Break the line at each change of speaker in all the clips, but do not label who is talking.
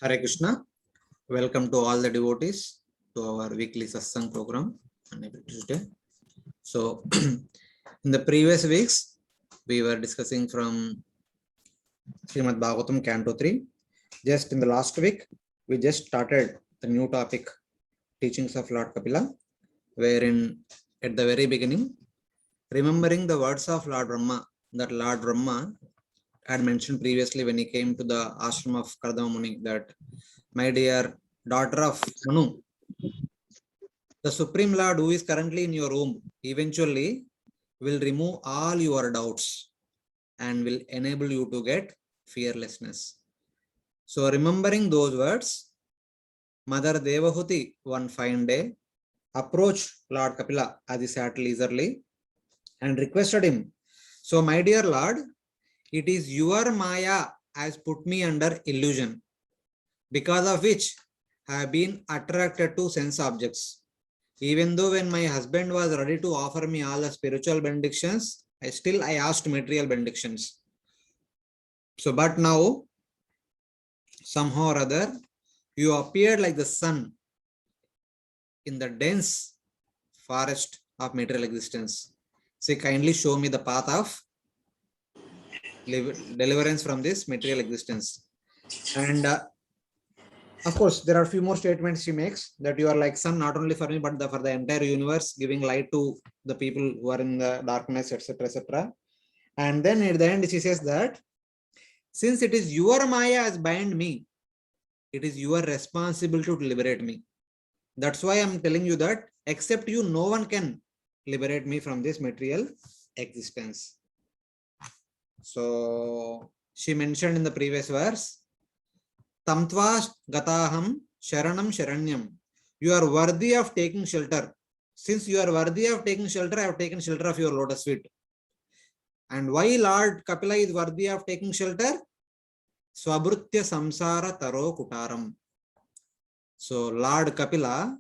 Hare Krishna. Welcome to all the devotees to our weekly satsang program on every Tuesday. So, in the previous weeks, we were discussing from Srimad Bhagavatam Canto 3. Just in the last week, we just started the new topic, Teachings of Lord Kapila, wherein at the very beginning, remembering the words of Lord Brahma, that Lord Brahma had mentioned previously when he came to the ashram of Kardama Muni, that my dear daughter of Manu, the Supreme Lord who is currently in your room eventually will remove all your doubts and will enable you to get fearlessness. So remembering those words, Mother Devahuti one fine day approached Lord Kapila as he sat leisurely and requested him, so my dear Lord, it is your Maya has put me under illusion, because of which I have been attracted to sense objects. Even though when my husband was ready to offer me all the spiritual benedictions, I asked material benedictions. So, but now, somehow or other, you appeared like the sun in the dense forest of material existence. Say, kindly show me the path of deliverance from this material existence. And of course, there are a few more statements she makes, that you are like sun not only for me, but for the entire universe, giving light to the people who are in the darkness, etc., etc. And then at the end, she says that since it is your Maya has bound me, it is your responsibility to liberate me. That's why I'm telling you that except you, no one can liberate me from this material existence. So she mentioned in the previous verse, Tamtva gataham sharanam sharanyam. You are worthy of taking shelter. Since you are worthy of taking shelter, I have taken shelter of your lotus feet. And why Lord Kapila is worthy of taking shelter? Swabrutya samsara taro kutaram. So Lord Kapila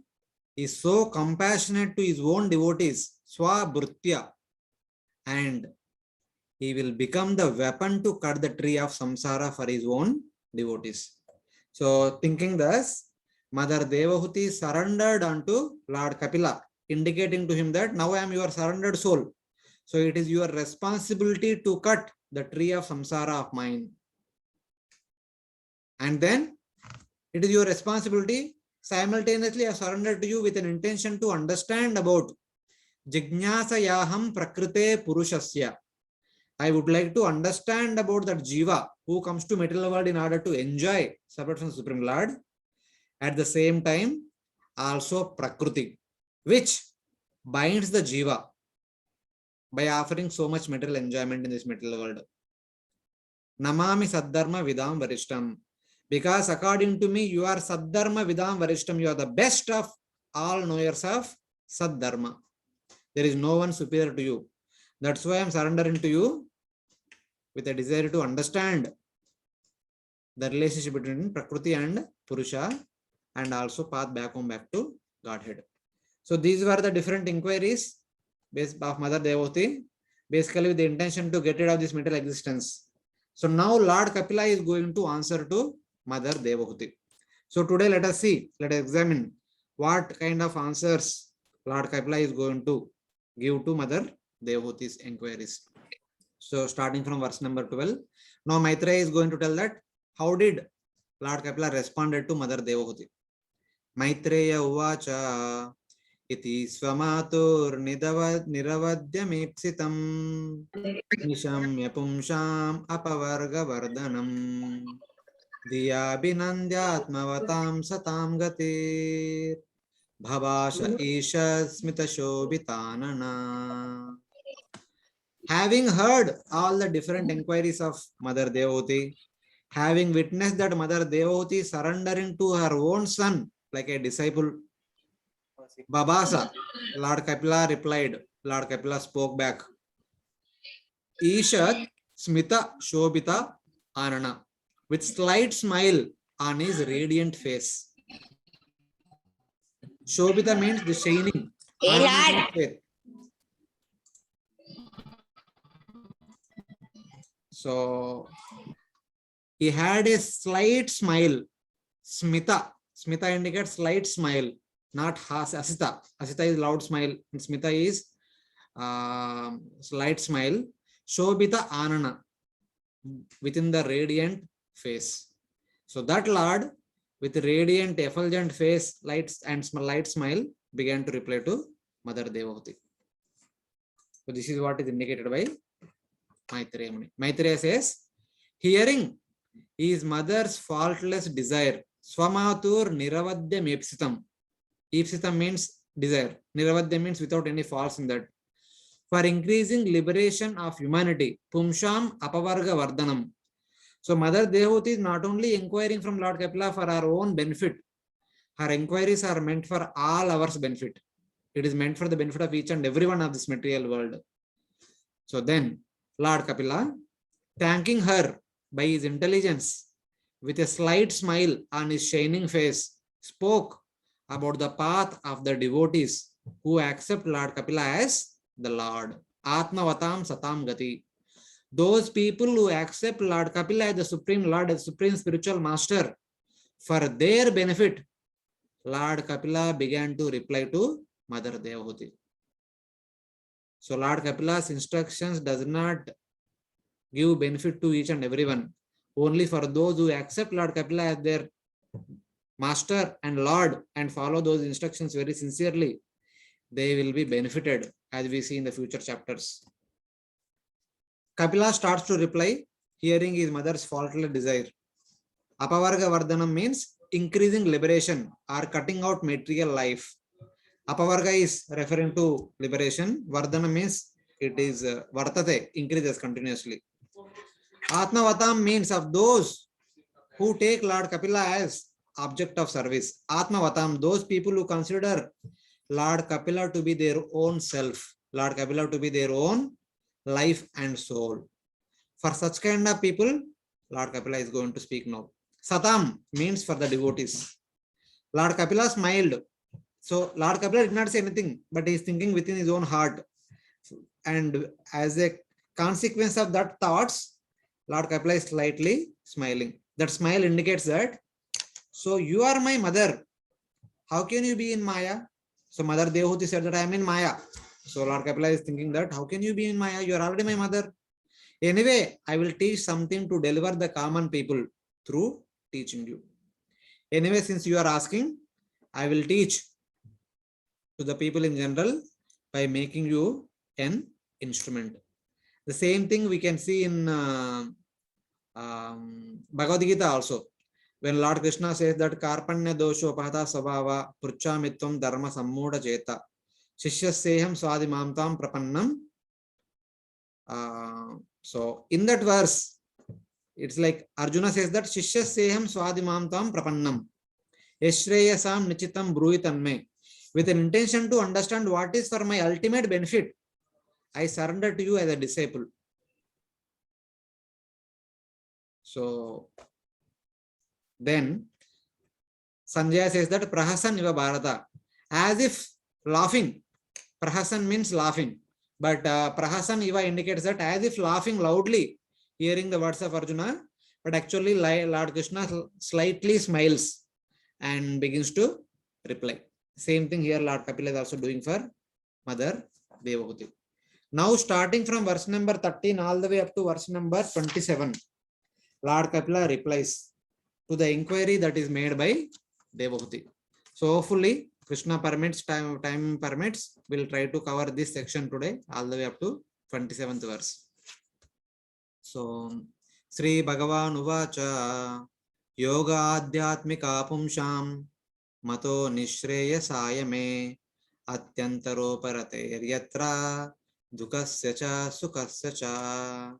is so compassionate to his own devotees, Swabrutya, and he will become the weapon to cut the tree of samsara for his own devotees. So thinking thus, Mother Devahuti surrendered unto Lord Kapila, indicating to him that now I am your surrendered soul. So it is your responsibility to cut the tree of samsara of mine. And then it is your responsibility. Simultaneously, I surrender to you with an intention to understand about Jijñāsayāham prakrite purushasya. I would like to understand about that Jiva who comes to material world in order to enjoy separate from Supreme Lord. At the same time, also Prakriti, which binds the Jiva by offering so much material enjoyment in this material world. Namami Saddharma Vidam Varishtam. Because according to me, you are Saddharma Vidam Varishtam. You are the best of all knowers of Saddharma. There is no one superior to you. That's why I am surrendering to you with a desire to understand the relationship between Prakriti and Purusha, and also path back to Godhead. So these were the different inquiries based of Mother Devahuti, basically with the intention to get rid of this material existence. So now Lord Kapila is going to answer to Mother Devahuti. So today let us examine what kind of answers Lord Kapila is going to give to Mother Devahuti's inquiries. So starting from verse number 12, now Maitreya is going to tell that how did Lord Kapila responded to Mother Devahuti. Maitreya uvacha iti swamatur niravadhyamipsitam nishamya pumsham apavarga vardhanam diyabhinandyatmavatam satam gatir bhavasha isha smita shobhitanana. Having heard all the different inquiries of Mother Devahuti, having witnessed that Mother Devahuti surrendering to her own son like a disciple, Babasa, Lord Kapila replied, Lord Kapila spoke back, Ishat Smita Shobhita Anana, with slight smile on his radiant face. Shobhita means the shining. Anana means faith. So he had a slight smile Smita. Smita indicates slight smile, not Asita. Asita is loud smile, and Smita is slight smile. Shobhita Anana, within the radiant face. So that Lord, with radiant, effulgent face, lights and light smile, began to reply to Mother Devavati. So this is what is indicated by Maitreya Muni. Maitreya says, hearing his mother's faultless desire, Swamatur Niravadya Mepsitam. Ipsitam means desire. Niravadya means without any faults in that. For increasing liberation of humanity, Pumsham Apavarga Vardhanam. So Mother Devavati is not only inquiring from Lord Kapila for her own benefit. Her inquiries are meant for all our benefit. It is meant for the benefit of each and everyone of this material world. So then Lord Kapila, thanking her by his intelligence, with a slight smile on his shining face, spoke about the path of the devotees who accept Lord Kapila as the Lord. Atmavatam Satam Gati. Those people who accept Lord Kapila as the Supreme Lord, as Supreme Spiritual Master, for their benefit, Lord Kapila began to reply to Mother Devavati. So Lord Kapila's instructions does not give benefit to each and everyone. Only for those who accept Lord Kapila as their Master and Lord and follow those instructions very sincerely, they will be benefited, as we see in the future chapters. Kapila starts to reply, hearing his mother's faultless desire. Apavarga Vardhanam means increasing liberation or cutting out material life. Apavarga is referring to liberation. Vardhana means it is vartate, increases continuously. Atmavatam means of those who take Lord Kapila as object of service. Atmavatam, those people who consider Lord Kapila to be their own self, Lord Kapila to be their own life and soul. For such kind of people, Lord Kapila is going to speak now. Satam means for the devotees. Lord Kapila smiled. So Lord Kapila did not say anything, but he is thinking within his own heart. And as a consequence of that thoughts, Lord Kapila is slightly smiling. That smile indicates that, so you are my mother. How can you be in Maya? So Mother Devavati said that I am in Maya. So Lord Kapila is thinking that, how can you be in Maya? You are already my mother. Anyway, I will teach something to deliver the common people through teaching you. Anyway, since you are asking, I will teach to the people in general by making you an instrument. The same thing we can see in Bhagavad Gita also. When Lord Krishna says that Karpanya dosho pahata sabhava pruchamitvam dharma sammuda jeta shishyaseham swadimamtam prapannam. So in that verse, it's like Arjuna says that shishyaseham swadimamtam prapannam eshreyasam nichitam bruitanme. With an intention to understand what is for my ultimate benefit, I surrender to you as a disciple. So then Sanjaya says that Prahasan iva Bharata, as if laughing. Prahasan means laughing, but Prahasan iva indicates that as if laughing loudly, hearing the words of Arjuna, but actually Lord Krishna slightly smiles and begins to reply. Same thing here Lord Kapila is also doing for Mother Devavati. Now starting from verse number 13 all the way up to verse number 27, Lord Kapila replies to the inquiry that is made by Devavati. So hopefully Krishna permits, time permits, we'll try to cover this section today all the way up to 27th verse. So Sri Bhagavan Uvacha Yoga Adhyatmika Pumsham Mato Nishreya Sayame Atyantaroparate Yatra Dukasya Cha Sukasya Cha.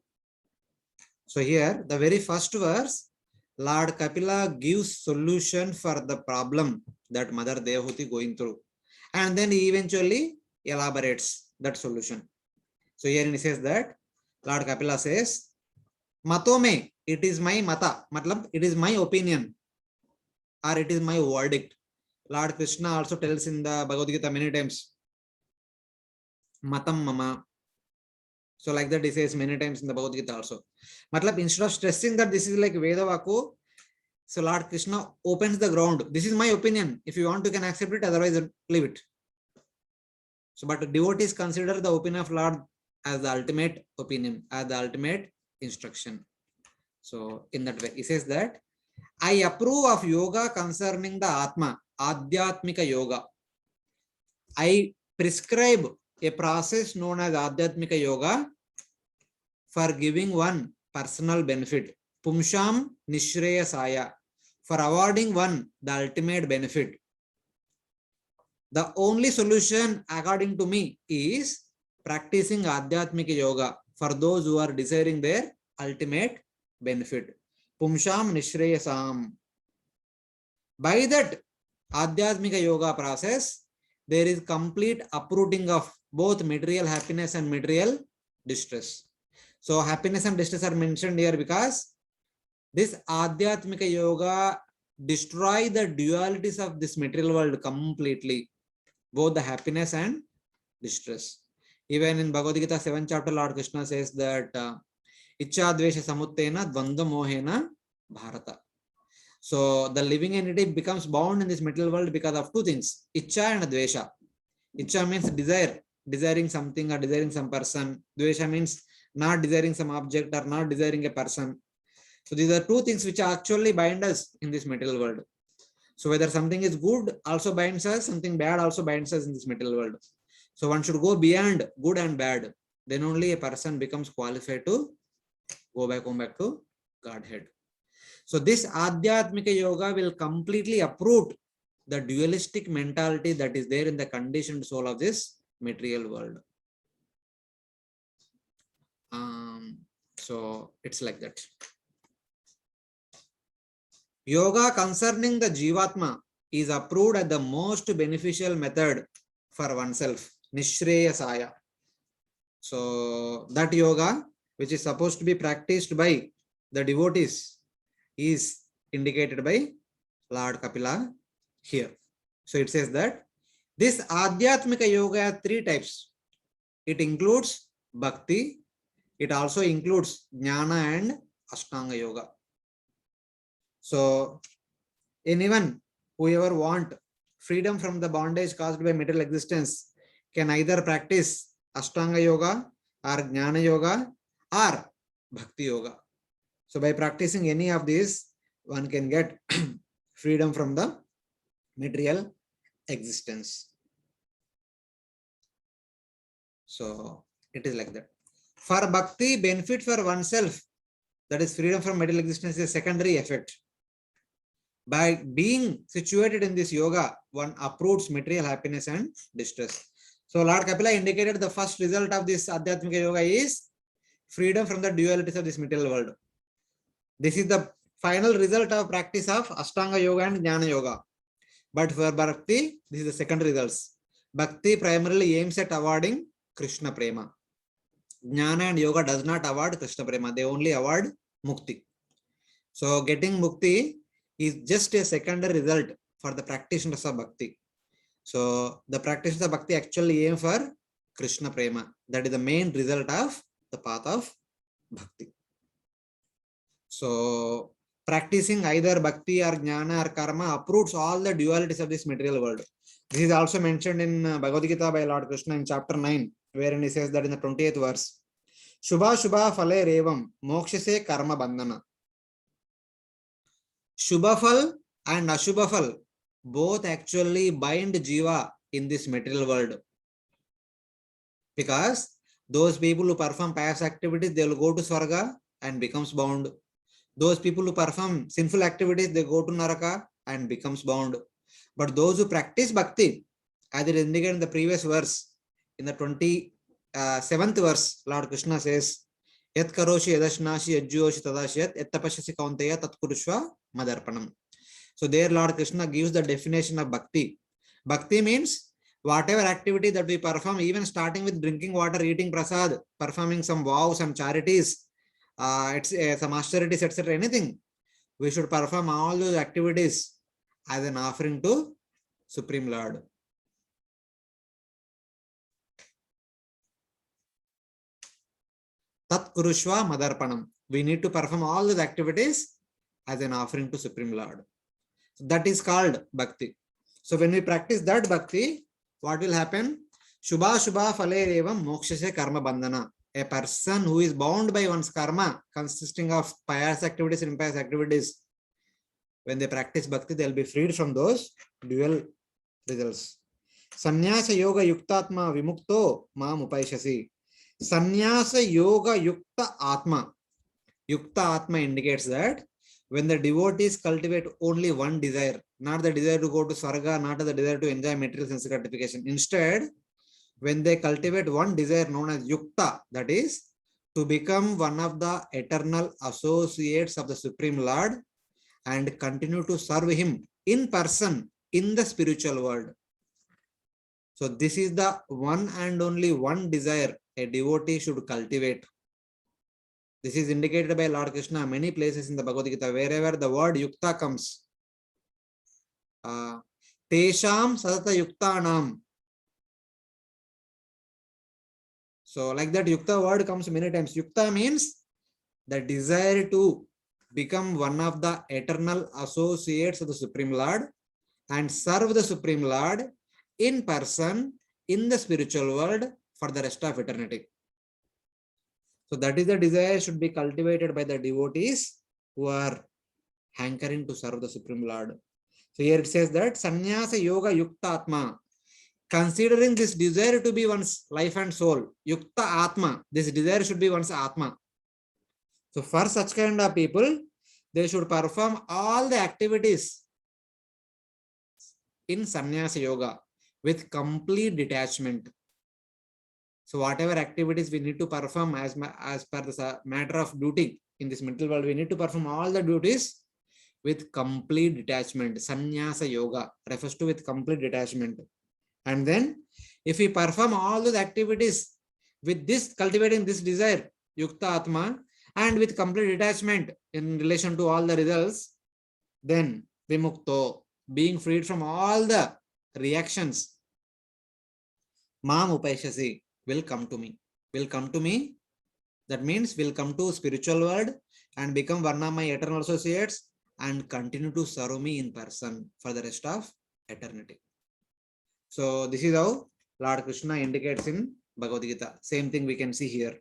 So here the very first verse, Lord Kapila gives solution for the problem that Mother Devavati going through, and then he eventually elaborates that solution. So here he says that Lord Kapila says, Matome, it is my mata, matlab it is my opinion, or it is my verdict. Lord Krishna also tells in the Bhagavad Gita many times, Matam Mama. So like that he says many times in the Bhagavad Gita also. Matlab instead of stressing that this is like Veda Vaku, So Lord Krishna opens the ground. This is my opinion. If you want, you can accept it. Otherwise, leave it. So, but devotees consider the opinion of Lord as the ultimate opinion, as the ultimate instruction. So, in that way, he says that I approve of yoga concerning the Atma, Adhyatmika yoga. I prescribe a process known as Adhyatmika yoga for giving one personal benefit, Pumsham Nishreyasaya, for awarding one the ultimate benefit. The only solution, according to me, is practicing Adhyatmika yoga for those who are desiring their ultimate benefit. Pumsham Nishreyasam. By that Adhyatmika yoga process, there is complete uprooting of both material happiness and material distress. So happiness and distress are mentioned here because this Adhyatmika yoga destroy the dualities of this material world completely, both the happiness and distress. Even in Bhagavad Gita 7th chapter, Lord Krishna says that Ichcha Dvesha Samuttena Dvandva Mohena Bharata. So the living entity becomes bound in this material world because of two things, Ichcha and Dvesha. Ichcha means desire, desiring something or desiring some person. Dvesha means not desiring some object or not desiring a person. So these are two things which actually bind us in this material world. So whether something is good also binds us, something bad also binds us in this material world. So one should go beyond good and bad. Then only a person becomes qualified to go back home, back to Godhead. So this Adhyatmika yoga will completely uproot the dualistic mentality that is there in the conditioned soul of this material world. So it's like that. Yoga concerning the Jivatma is approved as the most beneficial method for oneself, Nishreyasaya. So that yoga, which is supposed to be practiced by the devotees, is indicated by Lord Kapila here. So it says that this Adhyatmika yoga has three types. It includes Bhakti, it also includes Jnana and Ashtanga yoga. So anyone who ever want freedom from the bondage caused by material existence can either practice Ashtanga yoga or Jnana yoga or Bhakti yoga. So by practicing any of these, one can get freedom from the material existence. So it is like that. For Bhakti, benefit for oneself, that is freedom from material existence, is a secondary effect. By being situated in this yoga, one uproots material happiness and distress. So Lord Kapila indicated the first result of this Adhyatmika yoga is freedom from the dualities of this material world. This is the final result of practice of Ashtanga yoga and Jnana yoga. But for Bhakti, this is the second results. Bhakti primarily aims at awarding Krishna Prema. Jnana and yoga does not award Krishna Prema. They only award Mukti. So getting Mukti is just a secondary result for the practitioners of Bhakti. So the practitioners of Bhakti actually aim for Krishna Prema. That is the main result of the path of Bhakti. So practicing either Bhakti or Jnana or Karma uproots all the dualities of this material world. This is also mentioned in Bhagavad Gita by Lord Krishna in chapter 9, wherein he says that in the 20th verse, Shubha Shubha Phale Revam Mokshase Karma Bandhana. Shubhafal and Ashubhafal both actually bind Jiva in this material world. Because those people who perform pious activities, they will go to Swarga and becomes bound. Those people who perform sinful activities, they go to Naraka and becomes bound. But those who practice Bhakti, as it is indicated in the previous verse, in the 27th verse, Lord Krishna says, Yat karoshi yadashnashi yajyoshi tadashyat yat tapashyasi kaunteya tat kurushva madarpanam. So there Lord Krishna gives the definition of Bhakti. Bhakti means whatever activity that we perform, even starting with drinking water, eating prasad, performing some vows, some charities, some austerities, etc., anything, we should perform all those activities as an offering to Supreme Lord. Tat Kurushva Madarpanam. We need to perform all those activities as an offering to Supreme Lord. So that is called bhakti. So when we practice that bhakti, what will happen? Shubha Shubha Phale Evam Mokshase Karma Bandhana. A person who is bound by one's karma, consisting of pious activities and impious activities, when they practice bhakti, they will be freed from those dual results. Sannyasa Yoga Yuktatma Vimukto Mam Upaishasi. Sannyasa Yoga Yukta Atma. Yukta Atma indicates that when the devotees cultivate only one desire, not the desire to go to Swarga, not the desire to enjoy material sense gratification. Instead, when they cultivate one desire known as Yukta, that is, to become one of the eternal associates of the Supreme Lord and continue to serve Him in person in the spiritual world. So this is the one and only one desire a devotee should cultivate. This is indicated by Lord Krishna many places in the Bhagavad Gita, wherever the word Yukta comes. Tesham Satata Yuktanam. So like that Yukta word comes many times. Yukta means the desire to become one of the eternal associates of the Supreme Lord and serve the Supreme Lord in person in the spiritual world for the rest of eternity. So that is the desire should be cultivated by the devotees who are hankering to serve the Supreme Lord. So here it says that Sannyasa Yoga Yukta Atma. Considering this desire to be one's life and soul, Yukta Atma, this desire should be one's Atma. So for such kind of people, they should perform all the activities in Sannyasa Yoga with complete detachment. So whatever activities we need to perform as per the matter of duty in this mental world, we need to perform all the duties with complete detachment. Sannyasa Yoga refers to with complete detachment. And then if we perform all those activities with this, cultivating this desire, Yukta Atma, and with complete detachment in relation to all the results, then Vimukto, being freed from all the reactions, Mam Upaishasi, will come to me. Will come to me. That means will come to spiritual world and become one of my eternal associates and continue to serve me in person for the rest of eternity. So this is how Lord Krishna indicates in Bhagavad Gita. Same thing we can see here.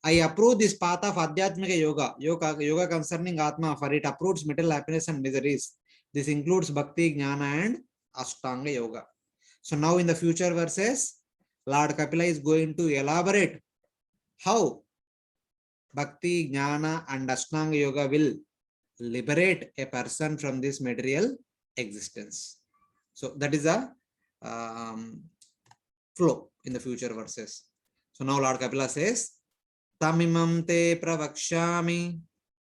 I approve this path of Adhyatmika yoga concerning Atma, for it approves material happiness and miseries. This includes Bhakti, Jnana and Ashtanga Yoga. So now in the future verses, Lord Kapila is going to elaborate how Bhakti, Jnana and Ashtanga Yoga will liberate a person from this material existence. So that is a flow in the future verses. So now Lord Kapila says, Tamimam te pravakshami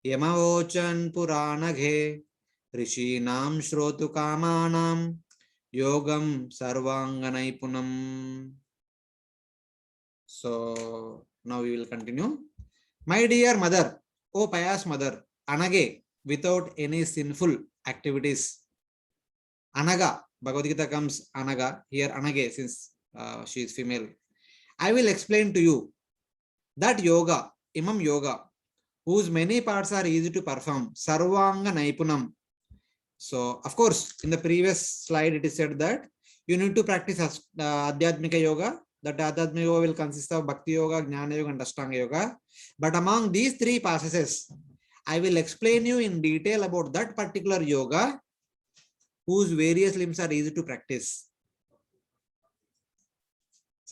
yamavochan puranaghe rishinam shrotu kamanam yogam sarvanganaipunam. So now we will continue. My dear mother, O pious mother, Anage, without any sinful activities. Anaga, Bhagavad Gita comes Anaga, here Anage, since she is female. I will explain to you that yoga, Imam Yoga, whose many parts are easy to perform, Sarvanga Naipunam. So, of course, in the previous slide, it is said that you need to practice Adhyatmika Yoga. That Adhyatmika Yoga will consist of Bhakti Yoga, Jnana Yoga and Ashtanga Yoga. But among these three processes, I will explain you in detail about that particular yoga whose various limbs are easy to practice.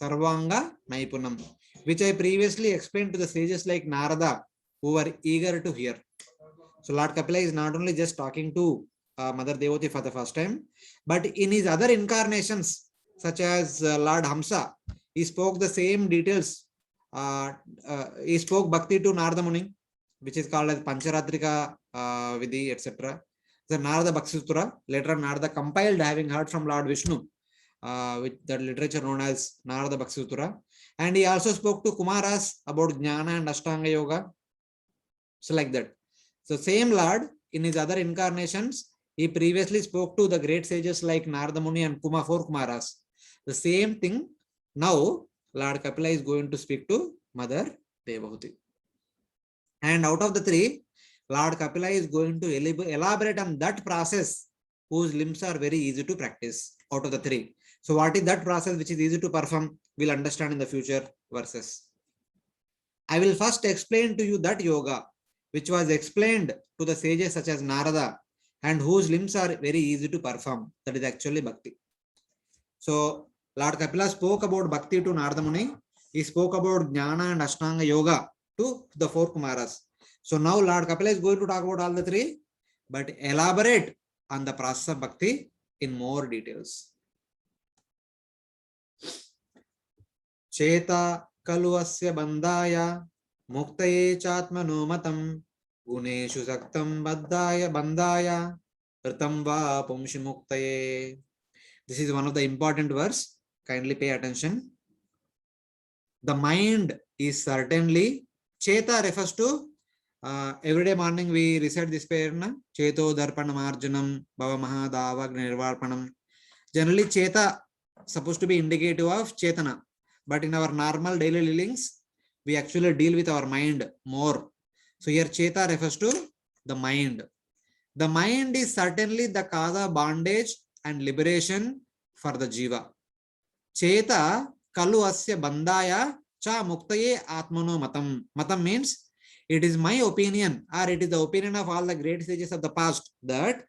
Sarvanga Naipunam, which I previously explained to the sages like Narada, who were eager to hear. So Lord Kapila is not only just talking to Mother Devoti for the first time, but in his other incarnations, such as Lord Hamsa, he spoke the same details. He spoke Bhakti to Narada Muni, which is called as Pancharatrika Vidhi, etc. The Narada Bhakti Sutra, later on Narada compiled, having heard from Lord Vishnu, with the literature known as Narada Bhakti Sutra. And he also spoke to Kumaras about Jnana and Ashtanga Yoga. So like that. So same Lord, in his other incarnations, he previously spoke to the great sages like Narada Muni and four Kumaras. The same thing now Lord Kapila is going to speak to Mother Devahuti. And out of the three, Lord Kapila is going to elaborate on that process whose limbs are very easy to practice out of the three. So what is that process which is easy to perform? We'll understand in the future verses. I will first explain to you that yoga which was explained to the sages such as Narada and whose limbs are very easy to perform. That is actually bhakti. So Lord Kapila spoke about bhakti to Narada Muni. He spoke about jnana and ashtanga yoga to the four Kumaras. So now Lord Kapila is going to talk about all the three, but elaborate on the process of bhakti in more details. Cheta kaluasya bandaya muktaye chatmano matam guneshu saktam bandaya ritam va pumshi muktaye. This is one of the important verse. Kindly pay attention. The mind is certainly, Cheta refers to everyday morning we recite this prayer, Cheto Darpanam Arjunam Bhava Mahadava Nirvarpanam. Generally, Cheta supposed to be indicative of Chetana, but in our normal daily livings, we actually deal with our mind more. So here Cheta refers to the mind. The mind is certainly the cause of bondage and liberation for the jiva. Cheta kalu asya bandaya cha muktaye atmano matam. Matam means it is my opinion, or it is the opinion of all the great sages of the past, that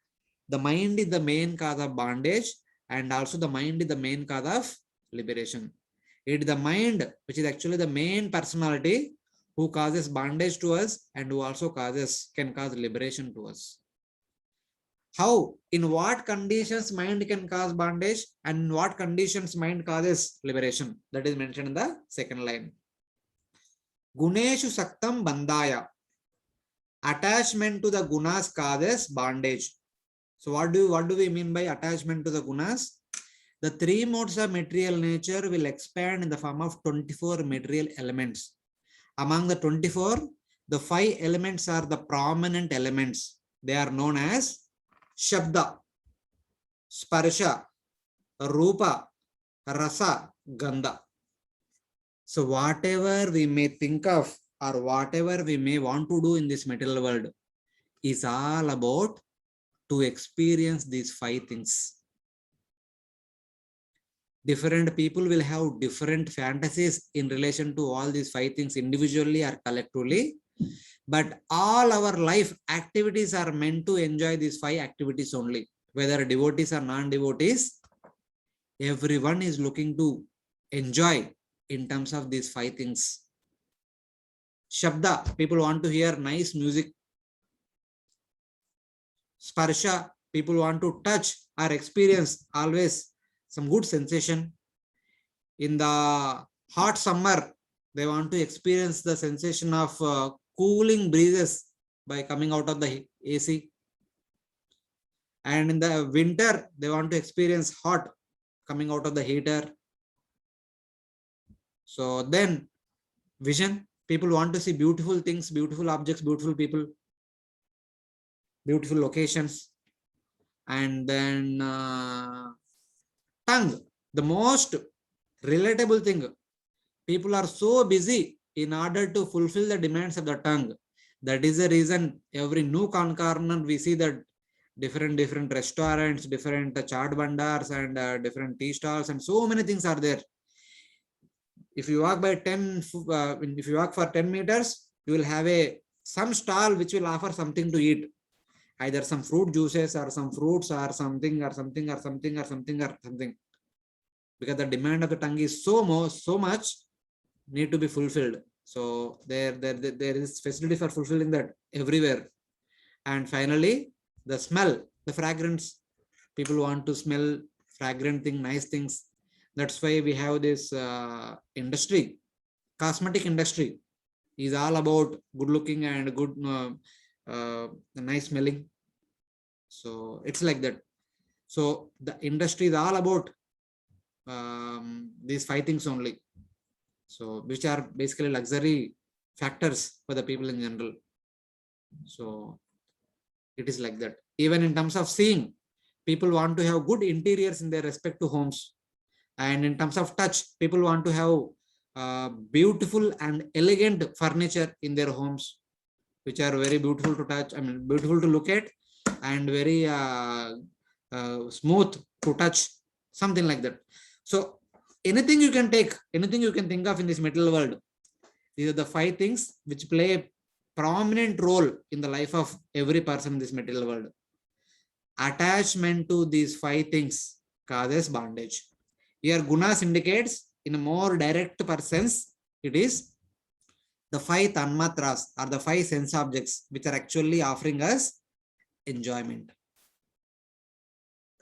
the mind is the main cause of bondage and also the mind is the main cause of liberation. It is the mind which is actually the main personality who causes bondage to us and who also can cause liberation to us. How, in what conditions mind can cause bondage and in what conditions mind causes liberation? That is mentioned in the second line. Guneshu saktam bandaya. Attachment to the gunas causes bondage. So what do we mean by attachment to the gunas? The three modes of material nature will expand in the form of 24 material elements. Among the 24, the 5 elements are the prominent elements. They are known as Shabda, Sparsha, Rupa, Rasa, Gandha. So whatever we may think of or whatever we may want to do in this material world is all about to experience these 5 things. Different people will have different fantasies in relation to all these 5 things individually or collectively. But all our life activities are meant to enjoy these 5 activities only. Whether devotees or non-devotees, everyone is looking to enjoy in terms of these 5 things. Shabda, people want to hear nice music. Sparsha, people want to touch or experience always some good sensation. In the hot summer, they want to experience the sensation of cooling breezes by coming out of the AC. And in the winter, they want to experience hot coming out of the heater. So then vision, people want to see beautiful things, beautiful objects, beautiful people, beautiful locations. And then tongue, the most relatable thing. People are so busy in order to fulfill the demands of the tongue. That is the reason every nook and corner we see that different restaurants, different chaat bandars and different tea stalls and so many things are there. If you walk by if you walk for 10 meters, you will have some stall which will offer something to eat. Either some fruit juices or some fruits or something. Because the demand of the tongue is so much need to be fulfilled. So there is facility for fulfilling that everywhere. And finally, the smell, the fragrance. People want to smell fragrant thing, nice things. That's why we have this industry. Cosmetic industry is all about good looking and good nice smelling. So it's like that. So the industry is all about these 5 things only. So which are basically luxury factors for the people in general. So it is like that. Even in terms of seeing, people want to have good interiors in their respective homes. And in terms of touch, people want to have beautiful and elegant furniture in their homes. which are very beautiful to touch, I mean, beautiful to look at, and very smooth to touch, something like that. So anything you can take, anything you can think of in this material world, these are the 5 things which play a prominent role in the life of every person in this material world. Attachment to these 5 things causes bondage. Here gunas indicates in a more direct sense, it is the 5 tanmatras or the 5 sense objects which are actually offering us enjoyment.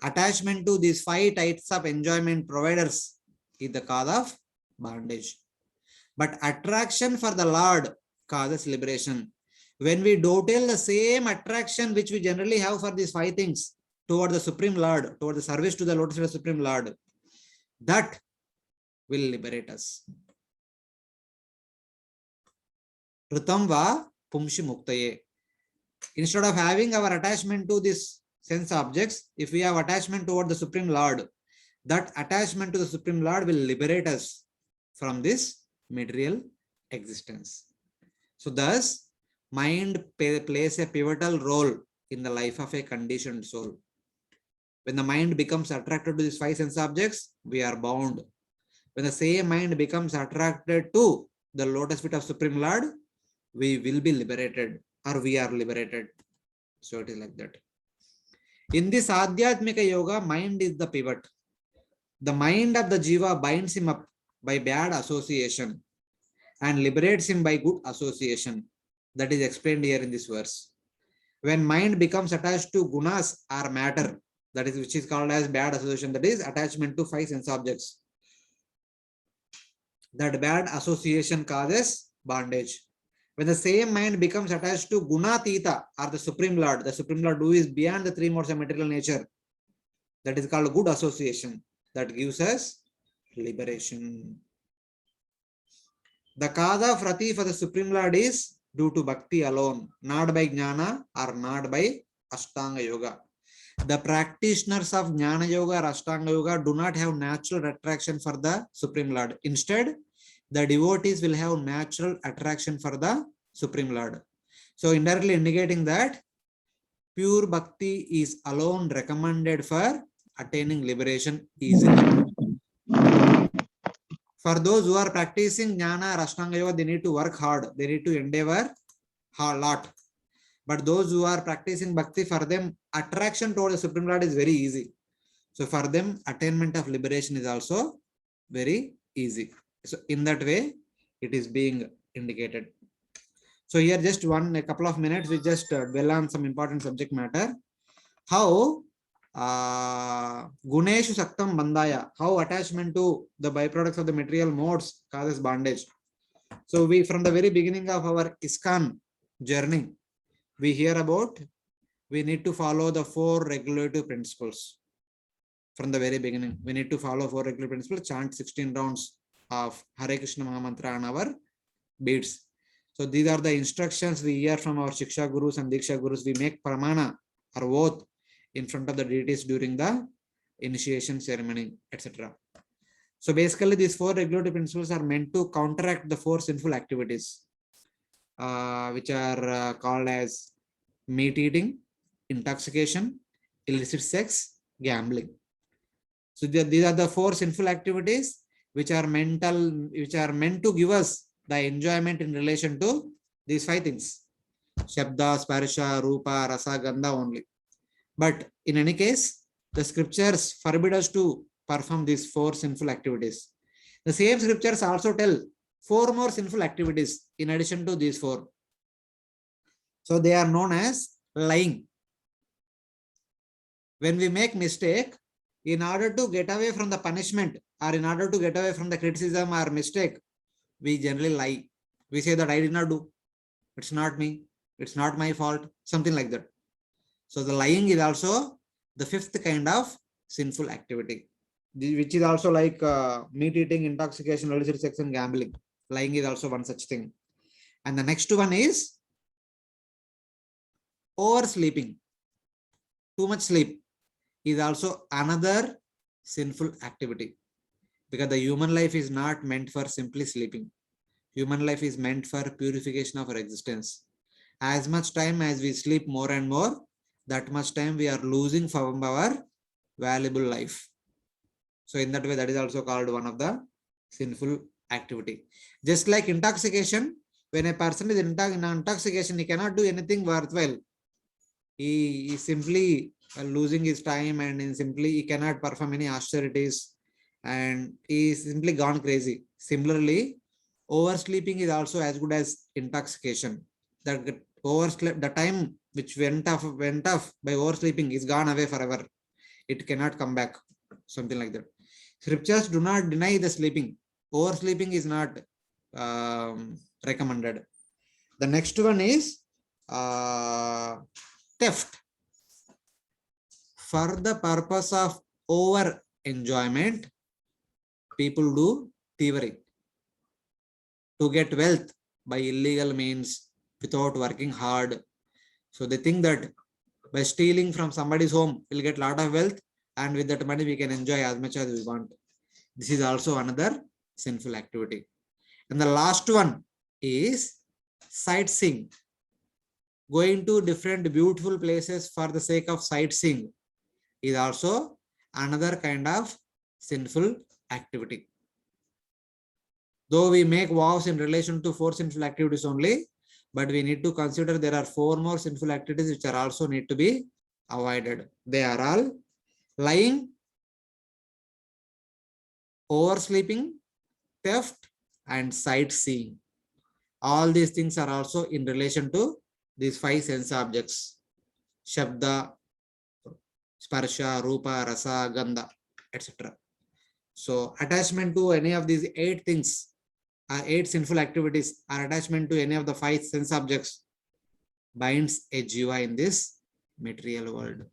Attachment to these 5 types of enjoyment providers is the cause of bondage. But attraction for the Lord causes liberation. When we dovetail the same attraction which we generally have for these 5 things toward the Supreme Lord, toward the service to the Lotus feet of Supreme Lord, that will liberate us. Ritam va pumshi muktaye. Instead of having our attachment to these sense objects, if we have attachment toward the Supreme Lord, that attachment to the Supreme Lord will liberate us from this material existence. So thus, mind plays a pivotal role in the life of a conditioned soul. When the mind becomes attracted to these 5 sense objects, we are bound. When the same mind becomes attracted to the Lotus feet of Supreme Lord, we will be liberated, or we are liberated. So it is like that. In this Adhyatmika Yoga, mind is the pivot. The mind of the Jiva binds him up by bad association and liberates him by good association. That is explained here in this verse. When mind becomes attached to gunas or matter, that is which is called as bad association, that is attachment to 5 sense objects. That bad association causes bondage. When the same mind becomes attached to Gunatita or the Supreme Lord who is beyond the 3 modes of material nature, that is called good association. That gives us liberation. The cause of rati for the Supreme Lord is due to bhakti alone, not by jnana or not by Ashtanga Yoga. The practitioners of Jnana Yoga or Ashtanga Yoga do not have natural attraction for the Supreme Lord. Instead, the devotees will have natural attraction for the Supreme Lord. So indirectly indicating that pure bhakti is alone recommended for attaining liberation easily. For those who are practicing Jnana or Ashtanga Yoga, they need to work hard. They need to endeavor a lot. But those who are practicing bhakti, for them, attraction toward the Supreme Lord is very easy. So for them, attainment of liberation is also very easy. So in that way, it is being indicated. So here just a couple of minutes, we just dwell on some important subject matter. How Guneshu Saktam Bandaya, how attachment to the byproducts of the material modes causes bondage. So we, from the very beginning of our ISKCON journey, we hear about we need to follow the 4 regulative principles. From the very beginning, we need to follow 4 regulative principles, chant 16 rounds of Hare Krishna Mahamantra on our beads. So these are the instructions we hear from our Shiksha Gurus and Diksha Gurus. We make pramana or oath in front of the deities during the initiation ceremony, etc. So basically, these 4 regulative principles are meant to counteract the 4 sinful activities, which are called as meat eating, intoxication, illicit sex, gambling. So these are the 4 sinful activities which are meant to give us the enjoyment in relation to these 5 things: Shabda, Sparsha, Rupa, Rasa, Gandha only. But in any case, the scriptures forbid us to perform these 4 sinful activities. The same scriptures also tell 4 more sinful activities in addition to these 4. So they are known as lying. When we make mistake, in order to get away from the punishment or in order to get away from the criticism or mistake, we generally lie. We say that I did not do. It's not me. It's not my fault. Something like that. So the lying is also the 5th kind of sinful activity, which is also like meat eating, intoxication, illicit sex, and gambling. Lying is also one such thing. And the next one is oversleeping. Too much sleep is also another sinful activity, because the human life is not meant for simply sleeping. Human life is meant for purification of our existence. As much time as we sleep more and more, that much time we are losing from our valuable life. So in that way, that is also called one of the sinful activity. Just like intoxication, when a person is in intoxication, he cannot do anything worthwhile. He is simply losing his time, and he cannot perform any austerities, and he is simply gone crazy. Similarly, oversleeping is also as good as intoxication. That overslept, the time which went off by oversleeping is gone away forever. It cannot come back. Something like that. Scriptures do not deny the sleeping. Oversleeping is not recommended. The next one is theft. For the purpose of over enjoyment, people do thievery to get wealth by illegal means without working hard. So they think that by stealing from somebody's home, we'll get a lot of wealth, and with that money, we can enjoy as much as we want. This is also another sinful activity. And the last one is sightseeing. Going to different beautiful places for the sake of sightseeing is also another kind of sinful activity. Though we make vows in relation to 4 sinful activities only, but we need to consider there are 4 more sinful activities which are also need to be avoided. They are all lying, oversleeping, theft, and sightseeing. All these things are also in relation to these 5 sense objects: Shabda, Sparsha, Rupa, Rasa, Gandha, etc. So attachment to any of these 8 things, 8 sinful activities, or attachment to any of the 5 sense objects binds a jiva in this material world.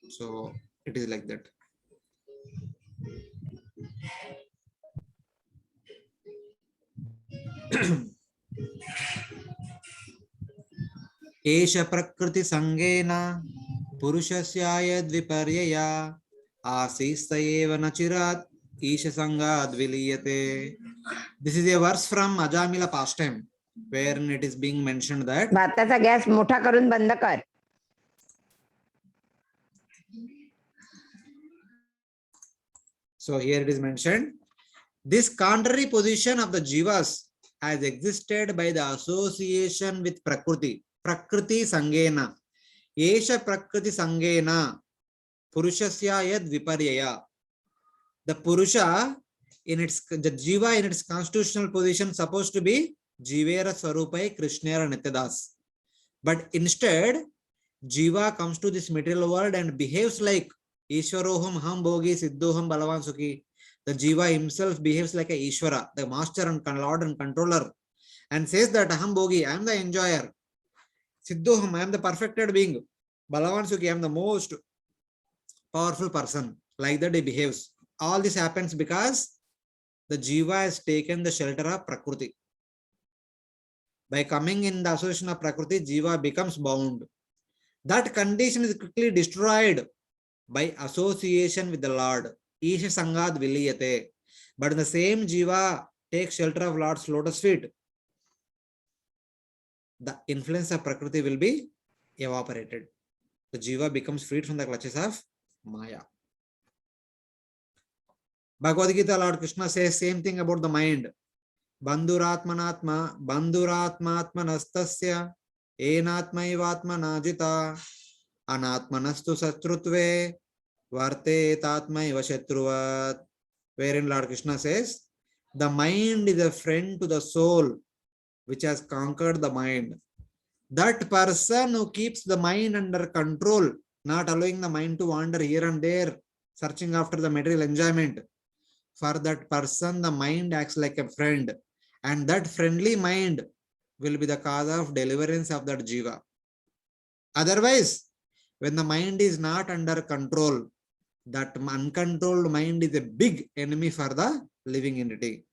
So it is like that. एष प्रकृति संगेन पुरुषस्यायद् विपर्यया आसीस्त एव न चिरात् ईश संगाद् विलीयते. This is a verse from Ajamila pastime, wherein it is being mentioned that
भाताचा gas मोठा करून बंद कर.
So here it is mentioned, this contrary position of the jivas has existed by the association with Prakriti. Prakriti Sangena. Esha Prakriti Sangena. Purushasya yad viparyaya. The Purusha, the Jiva in its constitutional position, supposed to be Jivera Swarupai Krishnera Nityadas. But instead, Jiva comes to this material world and behaves like Ishwaroham Ham Bhogi Siddhoham Balavan Sukhi. The Jiva himself behaves like a Ishwara, the master and lord and controller, and says that Aham Bhogi, I am the enjoyer. Siddhoham, I am the perfected being. Balavan Sukhi, I am the most powerful person. Like that he behaves. All this happens because the Jiva has taken the shelter of Prakriti. By coming in the association of Prakriti, Jiva becomes bound. That condition is quickly destroyed by association with the Lord. Isha Sangad Viliyate. But the same Jiva takes shelter of Lord's lotus feet. The influence of Prakriti will be evaporated. The Jiva becomes freed from the clutches of Maya. Bhagavad Gita, Lord Krishna says same thing about the mind. Bandhuratmanatma, bandhuratmatmanastasya, enatmaivatmanajita, anatmanastu satrutve, varte tatmaiva shatruvat. Wherein Lord Krishna says, the mind is a friend to the soul, which has conquered the mind. That person who keeps the mind under control, not allowing the mind to wander here and there, searching after the material enjoyment, for that person, the mind acts like a friend. And that friendly mind will be the cause of deliverance of that jiva. Otherwise, when the mind is not under control, that uncontrolled mind is a big enemy for the living entity.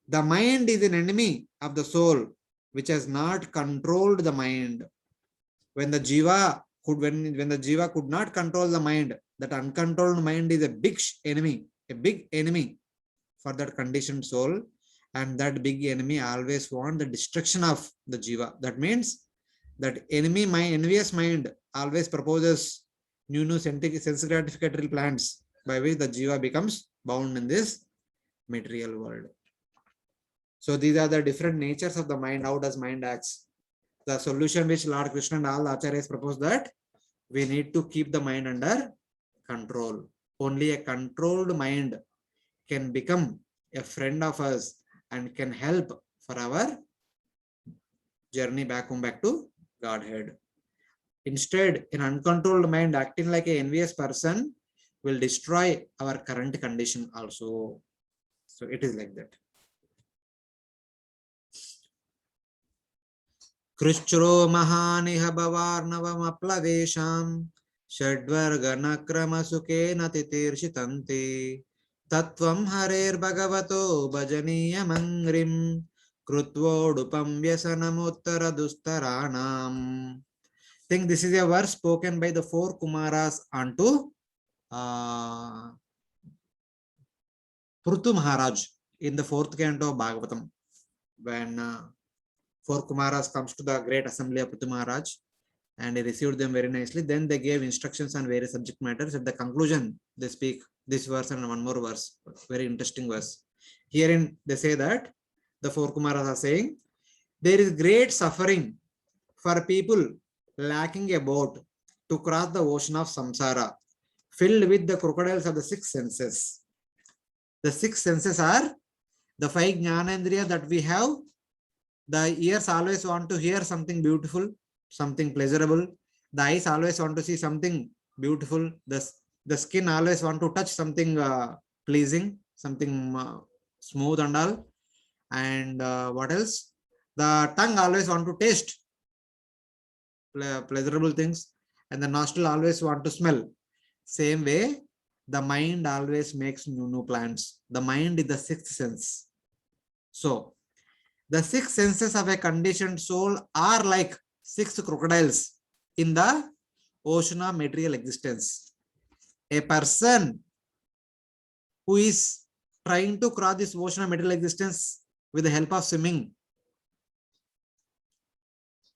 The mind is an enemy of the soul, which has not controlled the mind. When the jiva could not control the mind, that uncontrolled mind is a big enemy for that conditioned soul. And that big enemy always wants the destruction of the jiva. That means that envious mind always proposes new sense gratificatory plans by which the jiva becomes bound in this material world. So these are the different natures of the mind. How does mind acts? The solution which Lord Krishna and all the acharyas propose that we need to keep the mind under control. Only a controlled mind can become a friend of us and can help for our journey back to Godhead. Instead, an uncontrolled mind acting like an envious person will destroy our current condition also. So it is like that. Krishro mahaniha bhavarnavamaplavesham षड्वर्गनक्रम सुखेन तितीर्षितन्ते तत्त्वं हरेर्भगवतो भजनीयमङ्घ्रिं कृत्वोडुपं व्यसनमुत्तरदुस्तराणाम्. Think this is a verse spoken by the four Kumaras onto Prithu Maharaj in the 4th canto of Bhagavatam. When 4 Kumaras comes to the great assembly of Prithu Maharaj and he received them very nicely, then they gave instructions on various subject matters. At the conclusion, they speak this verse and one more verse, very interesting verse. Herein they say that the 4 Kumaras are saying there is great suffering for people lacking a boat to cross the ocean of samsara filled with the crocodiles of the 6 senses. The 6 senses are the 5 jnanendriya that we have. The ears always want to hear something beautiful, something pleasurable. The eyes always want to see something beautiful. The skin always want to touch something pleasing, something smooth and all. And what else? The tongue always want to taste pleasurable things, and the nostril always want to smell. Same way, the mind always makes new plans. The mind is the 6th sense. So the 6 senses of a conditioned soul are like 6 crocodiles in the ocean of material existence. A person who is trying to cross this ocean of material existence with the help of swimming,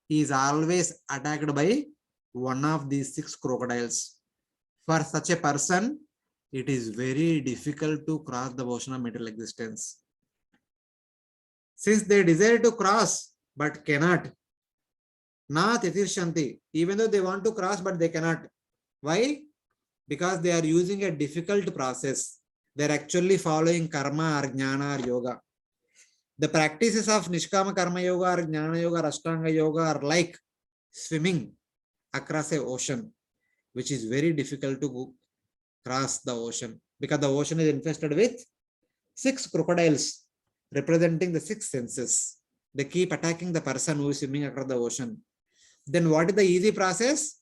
he is always attacked by one of these 6 crocodiles. For such a person, it is very difficult to cross the ocean of material existence. Since they desire to cross but cannot, na titirshanti, even though they want to cross but they cannot. Why? Because they are using a difficult process. They are actually following karma or jnana or yoga. The practices of Nishkama Karma Yoga or Jnana Yoga or Ashtanga Yoga are like swimming across an ocean, which is very difficult to cross the ocean because the ocean is infested with 6 crocodiles representing the 6 senses. They keep attacking the person who is swimming across the ocean. Then what is the easy process?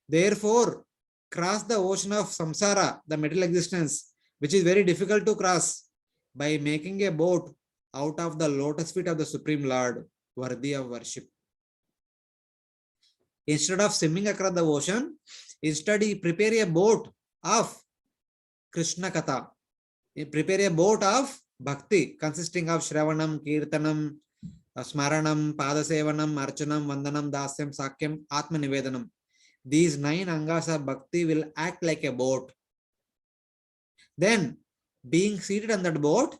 Therefore, cross the ocean of samsara, the material existence, which is very difficult to cross, by making a boat out of the lotus feet of the Supreme Lord, worthy of worship. Instead of swimming across the ocean, instead he prepare a boat of Krishna Katha. He prepare a boat of Bhakti, consisting of Shravanam, Kirtanam, Smaranam, Padasevanam, Archanam, Vandanam, Dasyam, Sakyam, Atma Nivedanam. These 9 angas of Bhakti will act like a boat. Then, being seated on that boat,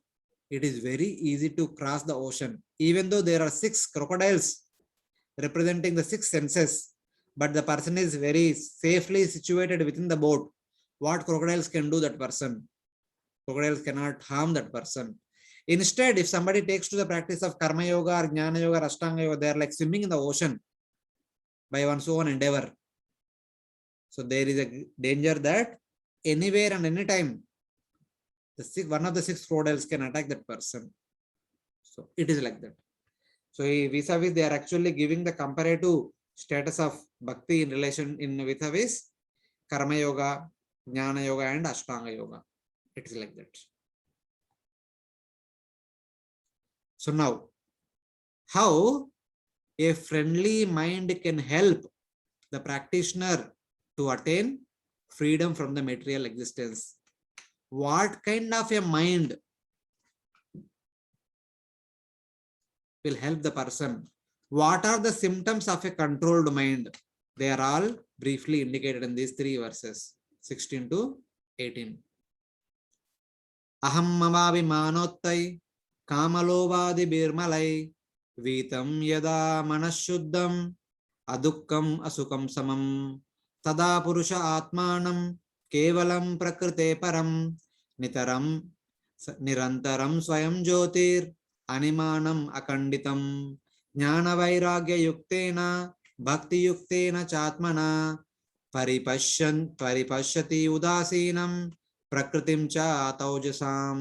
it is very easy to cross the ocean. Even though there are 6 crocodiles representing the 6 senses, but the person is very safely situated within the boat. What crocodiles can do that person? Crocodiles cannot harm that person. Instead, if somebody takes to the practice of Karma Yoga or Jnana Yoga or Ashtanga Yoga, they are like swimming in the ocean by one's own endeavor. So there is a danger that anywhere and anytime, one of the 6 crocodiles can attack that person. So it is like that. So vis-a-vis, they are actually giving the comparative status of bhakti in relation in vis-a-vis Karma Yoga, Jnana Yoga and Ashtanga Yoga. It is like that. So now, how a friendly mind can help the practitioner to attain freedom from the material existence? What kind of a mind will help the person What are the symptoms of a controlled mind? They are all briefly indicated in these three verses, 16 to 18. Aham mamavi manottai kamalobadi birmalai vitam yada manashuddham adukkam asukam samam tada purusha atmanam kevalam prakrite param nitaram nirantaram swayam jyotir animanam akanditam jnana vairagya yuktena bhakti yuktena chatmana paripashyati udasinam prakritim cha ataujasam.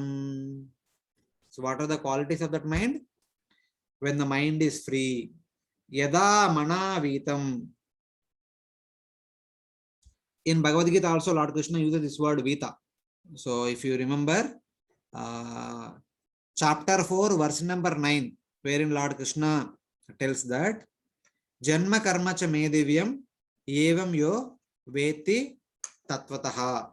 So what are the qualities of that mind? When the mind is free, yada mana vitam. In Bhagavad Gita also Lord Krishna uses this word vita. So if you remember chapter 4 verse number 9, wherein Lord Krishna tells that janma karma cha me divyam evam yo veti tatvataha.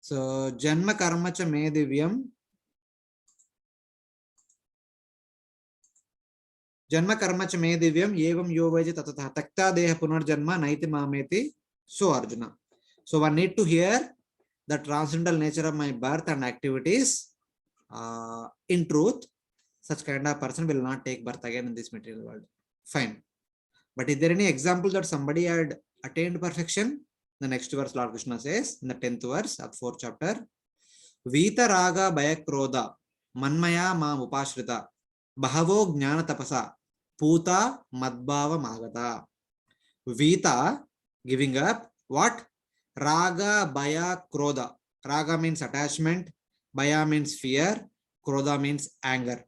So janma karma cha me divyam, janma karma cha me divyam evam yo veti tatvataha takta deha punarjanma naiti mameti. So Arjuna, so one need to hear the transcendental nature of my birth and activities. In truth, such kind of person will not take birth again in this material world. Fine. But is there any example that somebody had attained perfection? The next verse Lord Krishna says in the 10th verse of 4th chapter, Vita raga bayakroda manmaya ma upashrita bahavo jnana tapasa puta madbhava magata. Vita, giving up, what? Raga baya krodha. Raga means attachment, baya means fear, krodha means anger.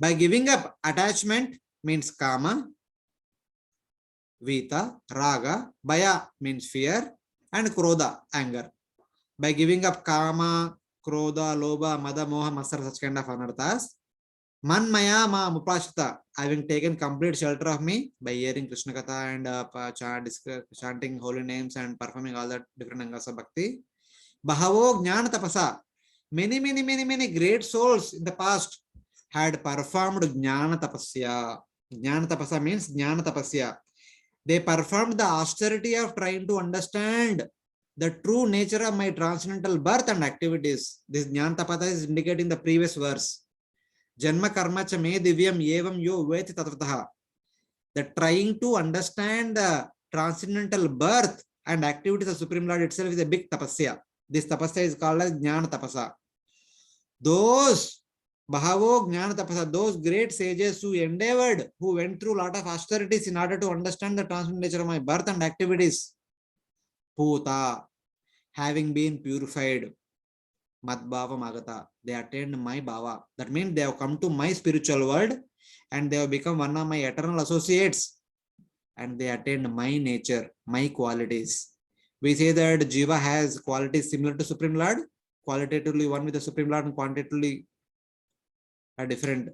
By giving up attachment means kama, vita, raga, baya means fear, and krodha, anger. By giving up kama, krodha, lobha, mada, moha, masara, such kind of anarthas, man maya ma mupashita, having taken complete shelter of me by hearing Krishna Katha and chanting holy names and performing all the different angas of bhakti. Bahavo jnana tapasa, many great souls in the past had performed jnana tapasya. Jnana tapasya means jnana tapasya. They performed the austerity of trying to understand the true nature of my transcendental birth and activities. This jnana tapasya is indicating the previous verse. Janma karma cha me divyam evam yo veti tatvataha. The trying to understand the transcendental birth and activities of Supreme Lord itself is a big tapasya. This tapasya is called as jnana tapasa. Those bahavo jnana tapasa, those great sages who endeavored, who went through a lot of austerities in order to understand the transcendental nature of my birth and activities, puta, having been purified, madbhava magata, they attained my bhava. That means they have come to my spiritual world and they have become one of my eternal associates and they attained my nature, my qualities. We say that Jiva has qualities similar to Supreme Lord, qualitatively one with the Supreme Lord and quantitatively are different.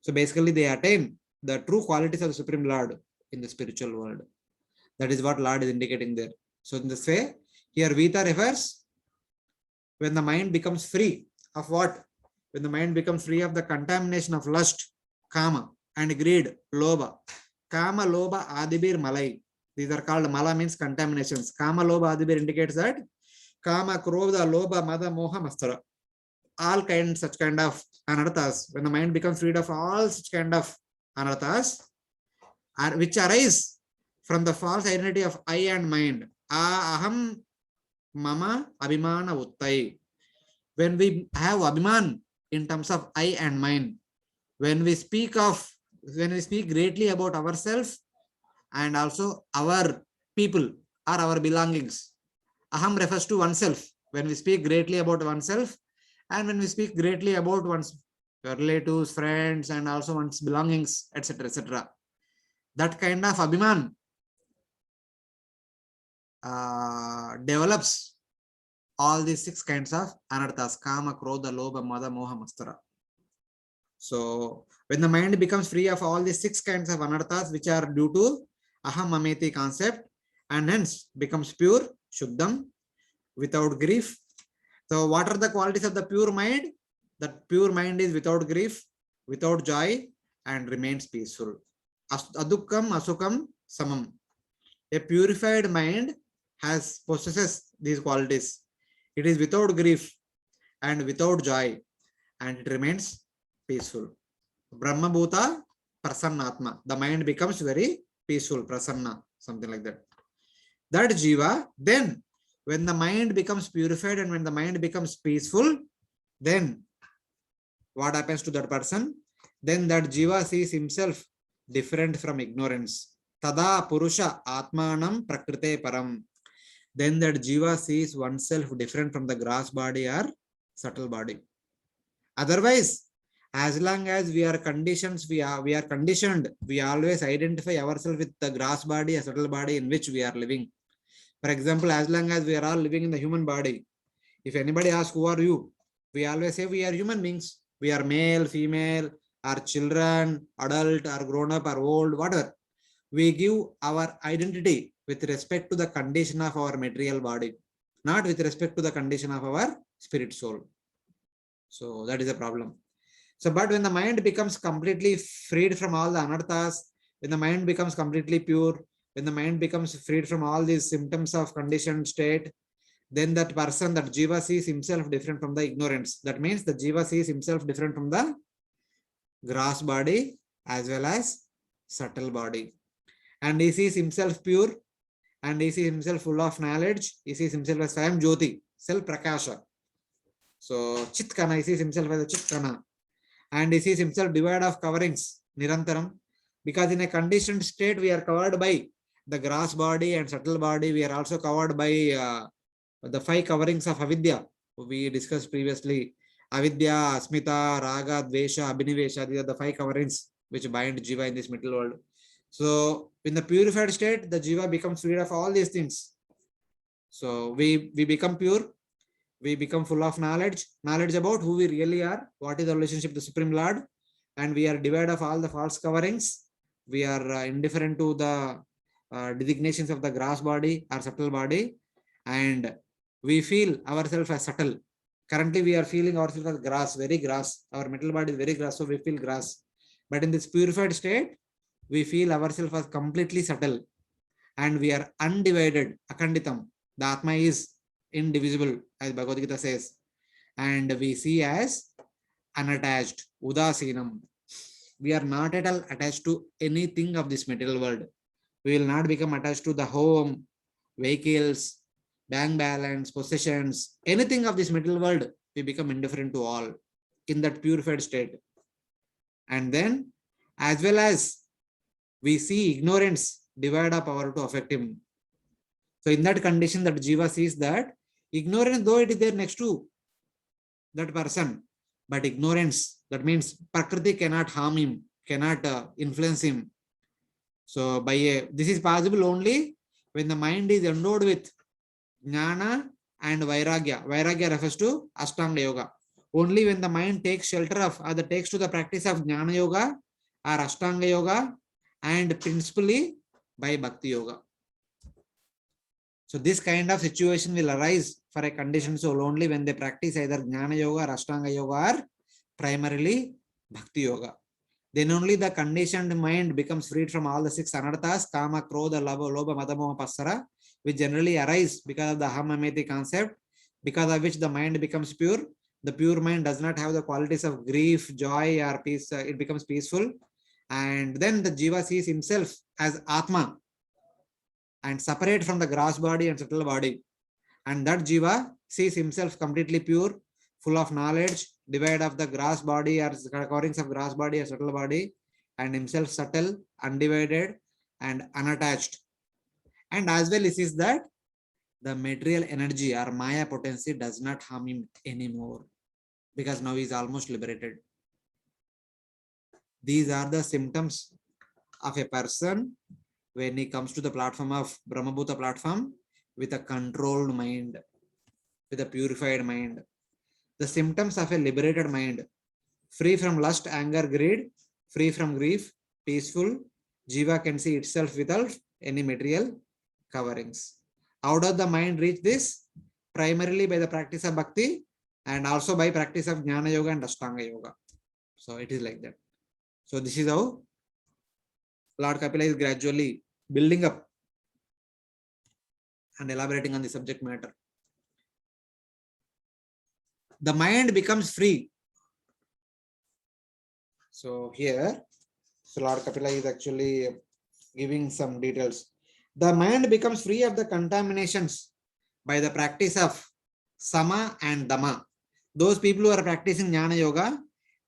So basically they attain the true qualities of the Supreme Lord in the spiritual world. That is what Lord is indicating there. So in this way, here Vita refers when the mind becomes free of what? When the mind becomes free of the contamination of lust, kama, and greed, lobha. Kama, lobha, adibir, malai. These are called, mala means contaminations. Kama, lobha, adibir indicates that kama, krodha, lobha, mada, moha, mastara. All kinds, such kind of anarthas. When the mind becomes freed of all such kind of anarthas, which arise from the false identity of I and mind. Aham mama abhimana uttai. When we have abhiman in terms of I and mine, when we speak greatly about ourselves and also our people or our belongings, aham refers to oneself. When we speak greatly about oneself and when we speak greatly about one's relatives, friends, and also one's belongings, etc., etc. That kind of abhiman develops all these 6 kinds of anarthas: kama, krodha, lobha, mada, moha, mastara. So when the mind becomes free of all these 6 kinds of anarthas, which are due to aham mameti concept, and hence becomes pure, shuddham, without grief, So what are the qualities of the pure mind? That pure mind is without grief, without joy, and remains peaceful. Adukkam asukam samam. A purified mind possesses these qualities. It is without grief and without joy, and it remains peaceful. Brahma Bhuta Prasannatma. The mind becomes very peaceful, prasanna, something like that. That jiva, then when the mind becomes purified and when the mind becomes peaceful, then what happens to that person? Then that jiva sees himself different from ignorance. Tada Purusha Atmanam Prakrite Param. Then that jiva sees oneself different from the gross body or subtle body. Otherwise, as long as we are conditioned, we always identify ourselves with the gross body, a subtle body in which we are living. For example, as long as we are all living in the human body, if anybody asks who are you, we always say we are human beings. We are male, female, our children, adult, or grown up, or old, whatever. We give our identity with respect to the condition of our material body, not with respect to the condition of our spirit soul. So that is a problem. So, but when the mind becomes completely freed from all the anarthas, when the mind becomes completely pure, when the mind becomes freed from all these symptoms of conditioned state, then that person, that jiva sees himself different from the ignorance. That means the jiva sees himself different from the gross body as well as subtle body. And he sees himself pure, and he sees himself full of knowledge. He sees himself as Swayam Jyoti, self Prakasha. So Chitkana, he sees himself as a Chitkana. And he sees himself devoid of coverings, Nirantaram. Because in a conditioned state, we are covered by the gross body and subtle body. We are also covered by the 5 coverings of avidya. We discussed previously. Avidya, Asmita, Raga, Dvesha, Abhinivesha. These are the 5 coverings which bind jiva in this material world. So in the purified state, the jiva becomes free of all these things. So we become pure. We become full of knowledge about who we really are, what is the relationship with the Supreme Lord, and we are devoid of all the false coverings. We are indifferent to the designations of the gross body or subtle body, and we feel ourselves as subtle. Currently, we are feeling ourselves as grass, very grass. Our mental body is very grass, so we feel grass. But in this purified state, we feel ourselves as completely subtle, and we are undivided, akanditam. The Atma is indivisible, as Bhagavad Gita says, and we see as unattached, udasinam. We are not at all attached to anything of this material world. We will not become attached to the home, vehicles, bank balance, possessions, anything of this material world. We become indifferent to all in that purified state. And then, as well as we see ignorance divide our power to affect him. So in that condition, that jiva sees that ignorance, though it is there next to that person, but ignorance, that means Prakriti cannot harm him, cannot influence him. So this is possible only when the mind is endowed with Jnana and Vairagya. Vairagya refers to Ashtanga Yoga. Only when the mind takes shelter of, or takes to the practice of Jnana Yoga or Ashtanga Yoga, and principally by Bhakti Yoga. So this kind of situation will arise for a conditioned soul only when they practice either Jnana Yoga or Ashtanga Yoga or primarily Bhakti Yoga. Then only the conditioned mind becomes freed from all the 6 anarthas, Kama, Krodha, Lobha, Mada, Moha, Pasara, which generally arise because of the Aham Ameti concept, because of which the mind becomes pure. The pure mind does not have the qualities of grief, joy, or peace. It becomes peaceful. And then the jiva sees himself as Atma and separate from the gross body and subtle body. And that jiva sees himself completely pure, full of knowledge, devoid of the gross body or coverings of gross body or subtle body, and himself subtle, undivided, and unattached. And as well, he sees that the material energy or Maya potency does not harm him anymore, because now he is almost liberated. These are the symptoms of a person when he comes to the platform of Brahmabhuta platform with a controlled mind, with a purified mind. The symptoms of a liberated mind: free from lust, anger, greed, free from grief, peaceful, jiva can see itself without any material coverings. How does the mind reach this? primarily by the practice of bhakti and also by practice of jnana yoga and ashtanga yoga. So it is like that. So this is how Lord Kapila is gradually building up and elaborating on the subject matter. The mind becomes free. So here, so Lord Kapila is actually giving some details. The mind becomes free of the contaminations by the practice of sama and dhamma. Those people who are practicing jnana yoga,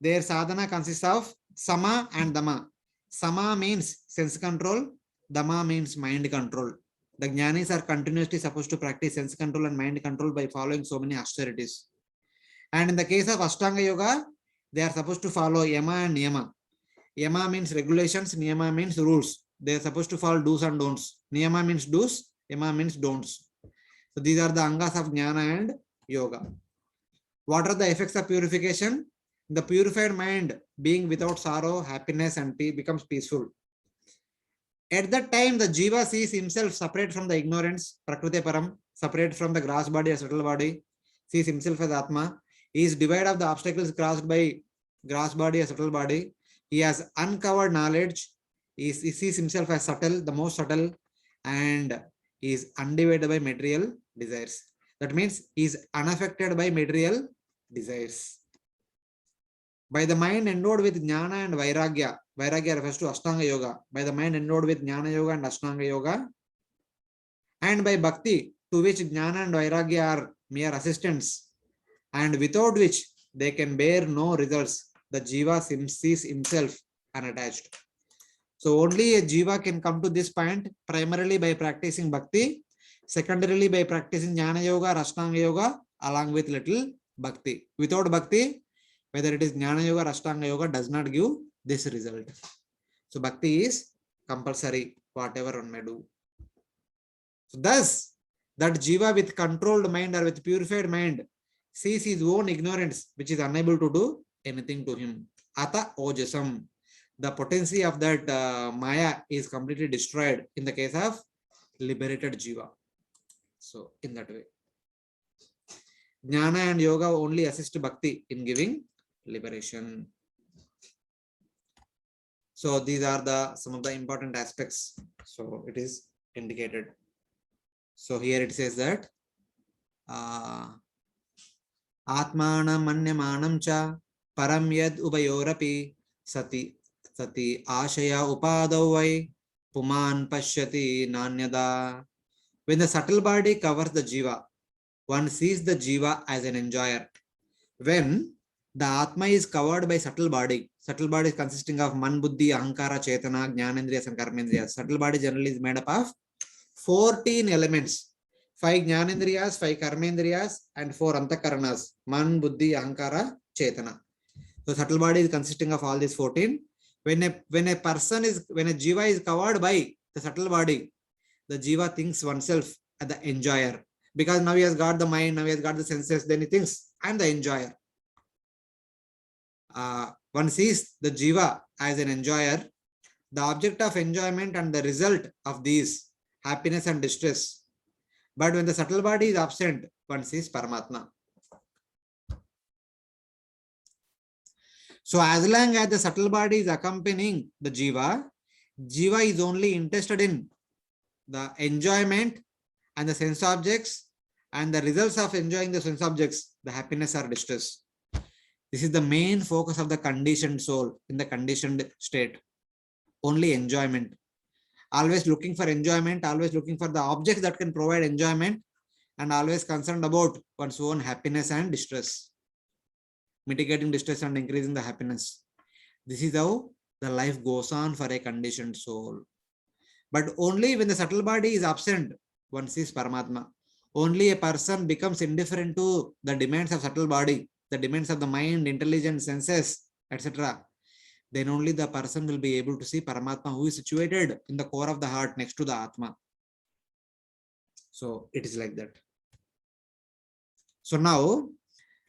their sadhana consists of sama and dhamma. Sama means sense control, dhamma means mind control. The jnanis are continuously supposed to practice sense control and mind control by following so many austerities. And in the case of Ashtanga yoga, they are supposed to follow yama and niyama. Yama means regulations, niyama means rules. They are supposed to follow do's and don'ts. Niyama means do's, yama means don'ts. So these are the angas of jnana and yoga. What are the effects of purification? The purified mind, being without sorrow, happiness, and peace, becomes peaceful. At that time, the jiva sees himself separate from the ignorance, prakriti param, separate from the gross body or subtle body, sees himself as Atma. He is devoid of the obstacles crossed by gross body or subtle body. He has uncovered knowledge. He sees himself as subtle, the most subtle, and he is undivided by material desires. That means he is unaffected by material desires. By the mind endowed with jnana and vairagya, vairagya refers to Ashtanga yoga, by the mind endowed with jnana yoga and Ashtanga yoga, and by bhakti, to which jnana and vairagya are mere assistants, and without which they can bear no results, the jiva sees himself unattached. So only a jiva can come to this point primarily by practicing bhakti, secondarily by practicing jnana yoga or Ashtanga yoga along with little bhakti. Without bhakti, whether it is jnana yoga or Ashtanga yoga, does not give this result. So bhakti is compulsory, whatever one may do. So thus, that jiva with controlled mind or with purified mind sees his own ignorance, which is unable to do anything to him. Ata ojasam. The potency of that maya is completely destroyed in the case of liberated jiva. So in that way, jnana and yoga only assist bhakti in giving liberation. So these are some of the important aspects. So it is indicated. So here it says that Atmanam manyamanam cha param yad ubayorapi sati ashaya upadavai puman pashyati nanyada. When the subtle body covers the jiva, one sees the jiva as an enjoyer. When the Atma is covered by subtle body is consisting of man, buddhi, ahankara, chetana, jnanendriyas and karmendriyas. Subtle body generally is made up of 14 elements. 5 jnanendriyas, 5 karmendriyas and 4 antakaranas. Man, buddhi, ahankara, chetana. So subtle body is consisting of all these 14. When a jiva is covered by the subtle body, the jiva thinks oneself as the enjoyer. Because now he has got the mind, now he has got the senses, then he thinks, I am the enjoyer. One sees the jiva as an enjoyer, the object of enjoyment and the result of these happiness and distress. But when the subtle body is absent, one sees Paramatma. So as long as the subtle body is accompanying the jiva is only interested in the enjoyment and the sense objects and the results of enjoying the sense objects, the happiness or distress. This is the main focus of the conditioned soul in the conditioned state. Only enjoyment. Always looking for enjoyment, always looking for the objects that can provide enjoyment, and always concerned about one's own happiness and distress. Mitigating distress and increasing the happiness. This is how the life goes on for a conditioned soul. But only when the subtle body is absent, one sees Paramatma. Only a person becomes indifferent to the demands of subtle body, the demands of the mind, intelligence, senses, etc. Then only the person will be able to see Paramatma, who is situated in the core of the heart next to the Atma. So it is like that. So now,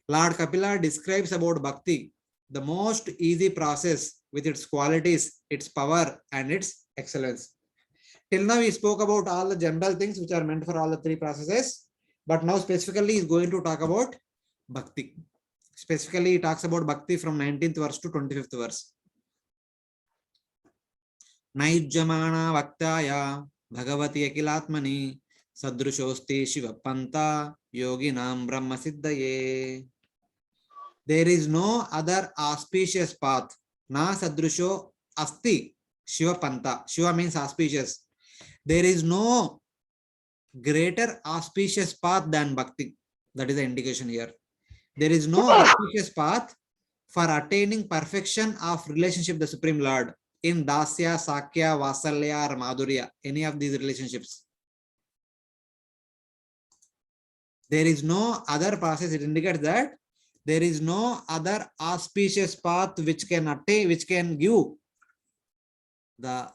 Lord Kapila describes about Bhakti, the most easy process with its qualities, its power and its excellence. Till now we spoke about all the general things which are meant for all the 3 processes. But now specifically he is going to talk about bhakti. Specifically, he talks about bhakti from 19th verse to 25th verse. Naijamana vaktaya bhagavati akilatmani sadrushosti shiva panta yoginam brahma siddhaye. There is no other auspicious path. Na sadrusho asti shiva panta. Shiva means auspicious. There is no greater auspicious path than bhakti. That is the indication here. There is no auspicious path for attaining perfection of relationship with the Supreme Lord in Dasya, Sakya, Vasalya, or Madhurya, any of these relationships. There is no other process. It indicates that there is no other auspicious path which can attain, which can give the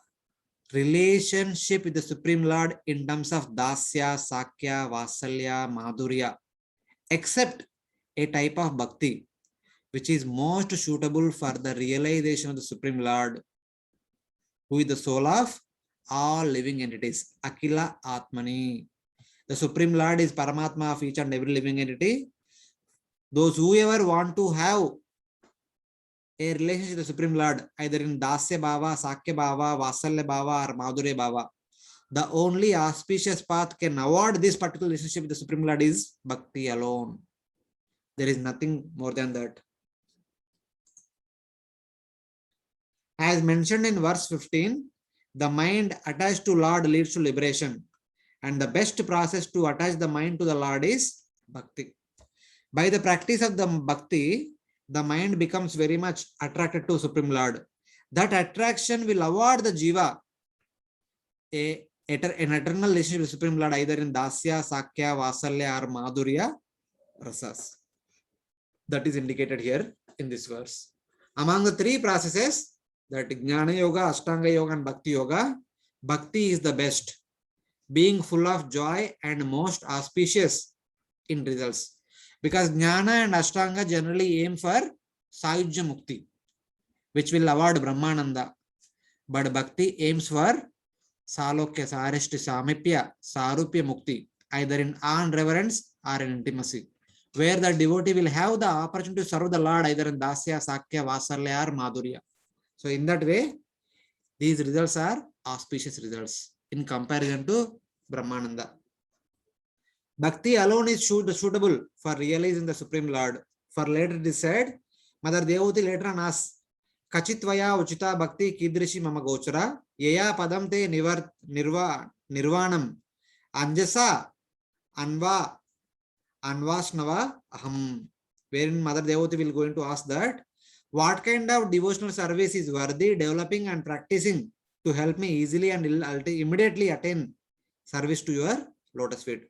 relationship with the Supreme Lord in terms of Dasya, Sakya, Vasalya, Madhurya, except a type of bhakti which is most suitable for the realization of the Supreme Lord, who is the soul of all living entities. Akila Atmani. The Supreme Lord is Paramatma of each and every living entity. Those whoever want to have a relationship with the Supreme Lord, either in Dasya Bhava, Sakya Bhava, Vasalya Bhava, or Madhurya Bhava, the only auspicious path can award this particular relationship with the Supreme Lord is Bhakti alone. There is nothing more than that. As mentioned in verse 15, the mind attached to Lord leads to liberation. And the best process to attach the mind to the Lord is bhakti. By the practice of the bhakti, the mind becomes very much attracted to Supreme Lord. That attraction will award the jiva an eternal relationship with Supreme Lord, either in Dasya, Sakya, Vasalya, or Madhurya rasas. That is indicated here in this verse. Among the three processes, that Jnana Yoga, Ashtanga Yoga, and Bhakti Yoga, Bhakti is the best, being full of joy and most auspicious in results. Because Jnana and Ashtanga generally aim for Sayujya Mukti, which will award Brahmananda. But Bhakti aims for Salokya, Sarishti, Samipya, Sarupya Mukti, either in awe and reverence or in intimacy, where the devotee will have the opportunity to serve the Lord either in Dasya, Sakya, Vasalya, or Madhurya. So in that way, these results are auspicious results in comparison to Brahmananda. Bhakti alone is suitable for realizing the Supreme Lord. For later it is said, Mother Devoti later on asks, Kachitvaya Uchita Bhakti Kidrishi Mama Gochara, Yaya Padam Te Nirvanam, Anjasa Anva Anvasnava Aham. Wherein Mother Devoti will going to ask that, what kind of devotional service is worthy developing and practicing to help me easily and immediately attain service to your lotus feet?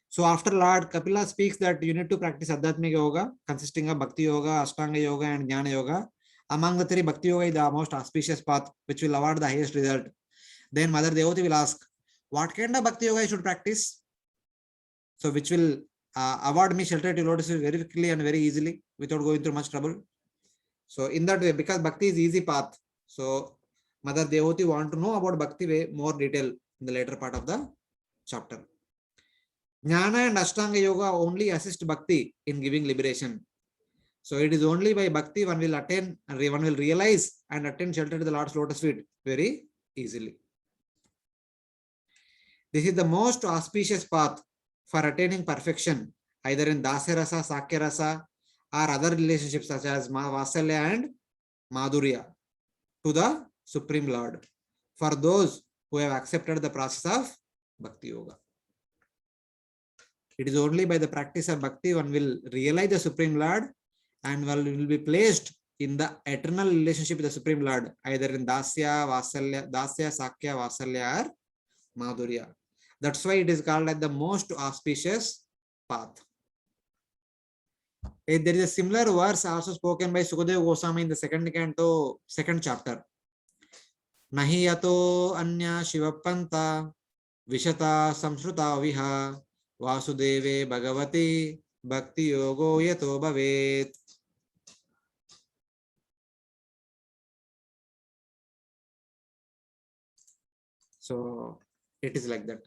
So after Lord Kapila speaks that you need to practice Adhyatmika Yoga consisting of Bhakti Yoga, Ashtanga Yoga, and Jnana Yoga. Among the three, Bhakti Yoga is the most auspicious path which will award the highest result. Then Mother Devoti will ask, what kind of Bhakti Yoga I should practice? So which will award me shelter to lotus feet very quickly and very easily without going through much trouble. So in that way, because Bhakti is easy path, so Mother Devoti want to know about Bhakti way more detail in the later part of the chapter. Jnana and Ashtanga Yoga only assist Bhakti in giving liberation. So it is only by Bhakti one will attain, one will realize and attain shelter to the Lord's lotus feet very easily. This is the most auspicious path for attaining perfection, either in Dasya Rasa, Sakya Rasa, or other relationships such as Vasalya and Madhurya to the Supreme Lord, for those who have accepted the process of Bhakti Yoga. It is only by the practice of Bhakti one will realize the Supreme Lord and one will be placed in the eternal relationship with the Supreme Lord, either in Dasya, Vasalya, Dasya, Sakya, Vasalya, or Madhurya. That's why it is called as the most auspicious path. There is a similar verse also spoken by Sukadeva Goswami in the second canto, second chapter. Nahi yato anya shivapanta vishata samsruta viha vasudeve bhagavati bhakti yogo yato bhavet. So it is like that.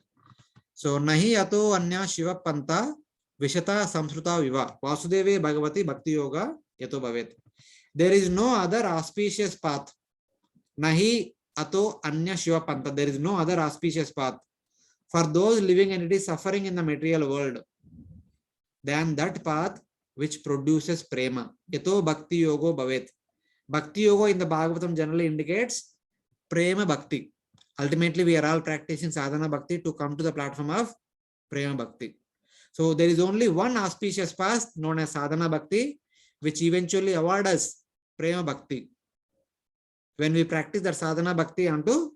So nahi ato anya shiva panta vishata samsruta viva vasudeve bhagavati bhakti yoga yato bhavet. There is no other auspicious path. Nahi ato anya shiva panta. There is no other auspicious path for those living entities suffering in the material world than that path which produces prema. Yato bhakti yogo bhavet. Bhakti yoga in the Bhagavatam generally indicates prema bhakti. Ultimately, we are all practicing sadhana bhakti to come to the platform of prema bhakti. So there is only one auspicious path known as sadhana bhakti, which eventually award us prema bhakti. When we practice that sadhana bhakti unto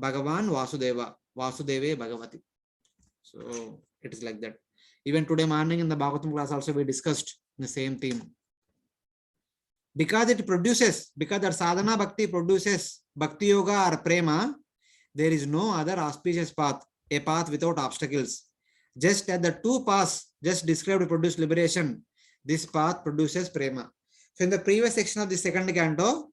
Bhagavan Vasudeva, Vasudeve Bhagavati. So it is like that. Even today morning in the Bhagavatam class also we discussed the same theme. Because it produces, because that sadhana bhakti produces bhakti yoga or prema, there is no other auspicious path, a path without obstacles. Just as the two paths just described produce liberation, this path produces prema. So in the previous section of the second canto,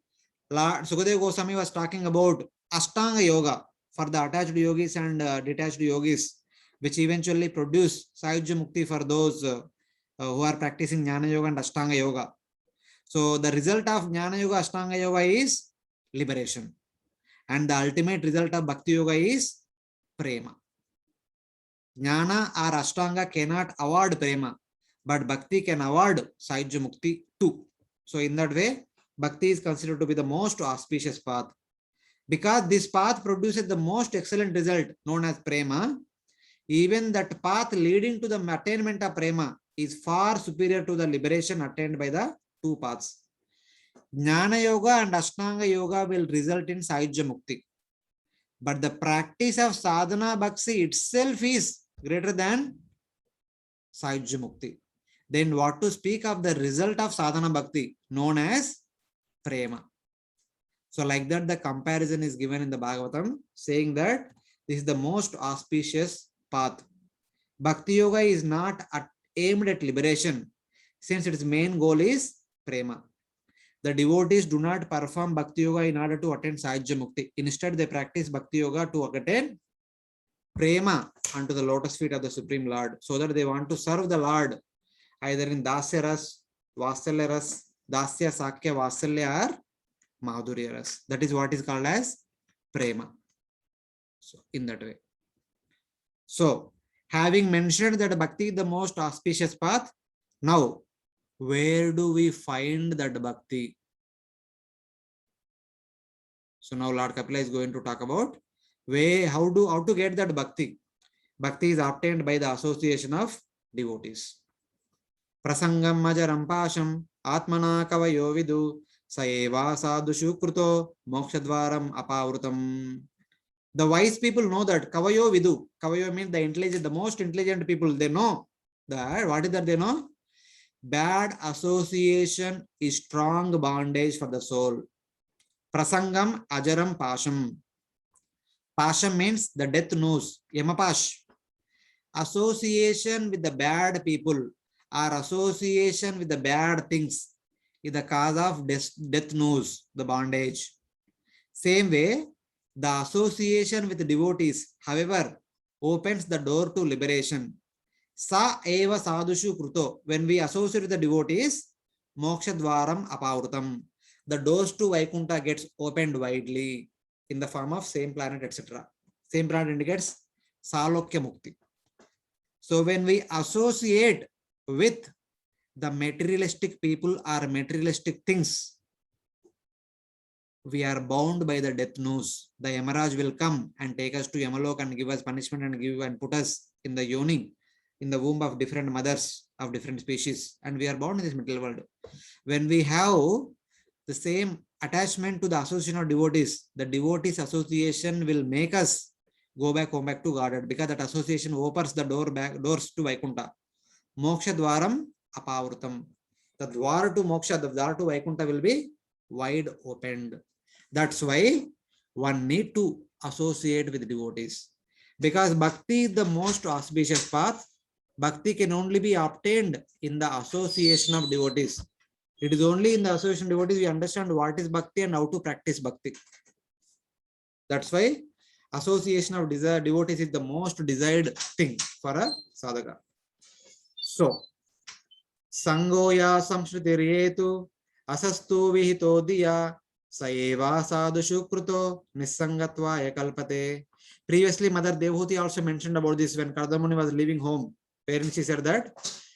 Lord Sukadeva Goswami was talking about Ashtanga Yoga for the attached yogis and detached yogis, which eventually produce Sayujya Mukti for those who are practicing Jnana Yoga and Ashtanga Yoga. So the result of Jnana Yoga, Ashtanga Yoga is liberation. And the ultimate result of Bhakti Yoga is Prema. Jnana or Ashtanga cannot award Prema, but Bhakti can award Sayujya Mukti too. So in that way, Bhakti is considered to be the most auspicious path. Because this path produces the most excellent result known as Prema, even that path leading to the attainment of Prema is far superior to the liberation attained by the two paths. Jnana Yoga and Ashtanga Yoga will result in Sayujya Mukti. But the practice of Sadhana Bhakti itself is greater than Sayujya Mukti. Then what to speak of the result of Sadhana Bhakti known as Prema. So like that the comparison is given in the Bhagavatam saying that this is the most auspicious path. Bhakti Yoga is not aimed at liberation since its main goal is Prema. The devotees do not perform Bhakti Yoga in order to attain Sayujya Mukti. Instead, they practice Bhakti Yoga to attain Prema unto the lotus feet of the Supreme Lord, so that they want to serve the Lord either in Dasya Ras, Vasalya Ras, Dasya Sakya Vasalya or Madhurya Ras. That is what is called as Prema. So, in that way. So, having mentioned that Bhakti is the most auspicious path, now where do we find that Bhakti? So now Lord Kapila is going to talk about how to get that Bhakti. Bhakti is obtained by the association of devotees. Prasangam majaram pasham atmana kavayo vidu saeva sadhushu kruto mokshadvaram apavrutam. The wise people know that kavayo vidu. Kavayo means the intelligent, the most intelligent people. They know that. What is that they know? Bad association is strong bondage for the soul. Prasangam ajaram pasham. Pasham means the death noose. Yamapash. Association with the bad people or association with the bad things is the cause of death noose, the bondage. Same way, the association with the devotees, however, opens the door to liberation. Sa eva sadhushu kruto. When we associate with the devotees, moksha dvaram apavrutam. The doors to Vaikuntha gets opened widely in the form of same planet, etc. Same planet indicates Salokya Mukti. So when we associate with the materialistic people or materialistic things, we are bound by the death noose. The Yamaraj will come and take us to Yamalok and give us punishment and put us in the yoni, in the womb of different mothers of different species, and we are bound in this material world. When we have the same attachment to the association of devotees, the devotees association will make us home back to Godhead, because that association opens the doors to Vaikuntha. Moksha dwaram apavrutam. The dwar to moksha, the dwar to Vaikuntha will be wide opened. That's why one need to associate with devotees. Because bhakti is the most auspicious path. Bhakti can only be obtained in the association of devotees. It is only in the association of devotees we understand what is bhakti and how to practice bhakti. That's why association of devotees is the most desired thing for a sadhaka. So, sangoya samshrutiryetu asastu vihito diya saeva sadhushu kruto nisangatva ekalpate. Previously, Mother Devahuti also mentioned about this when Kardamuni was leaving home. Parents, she said that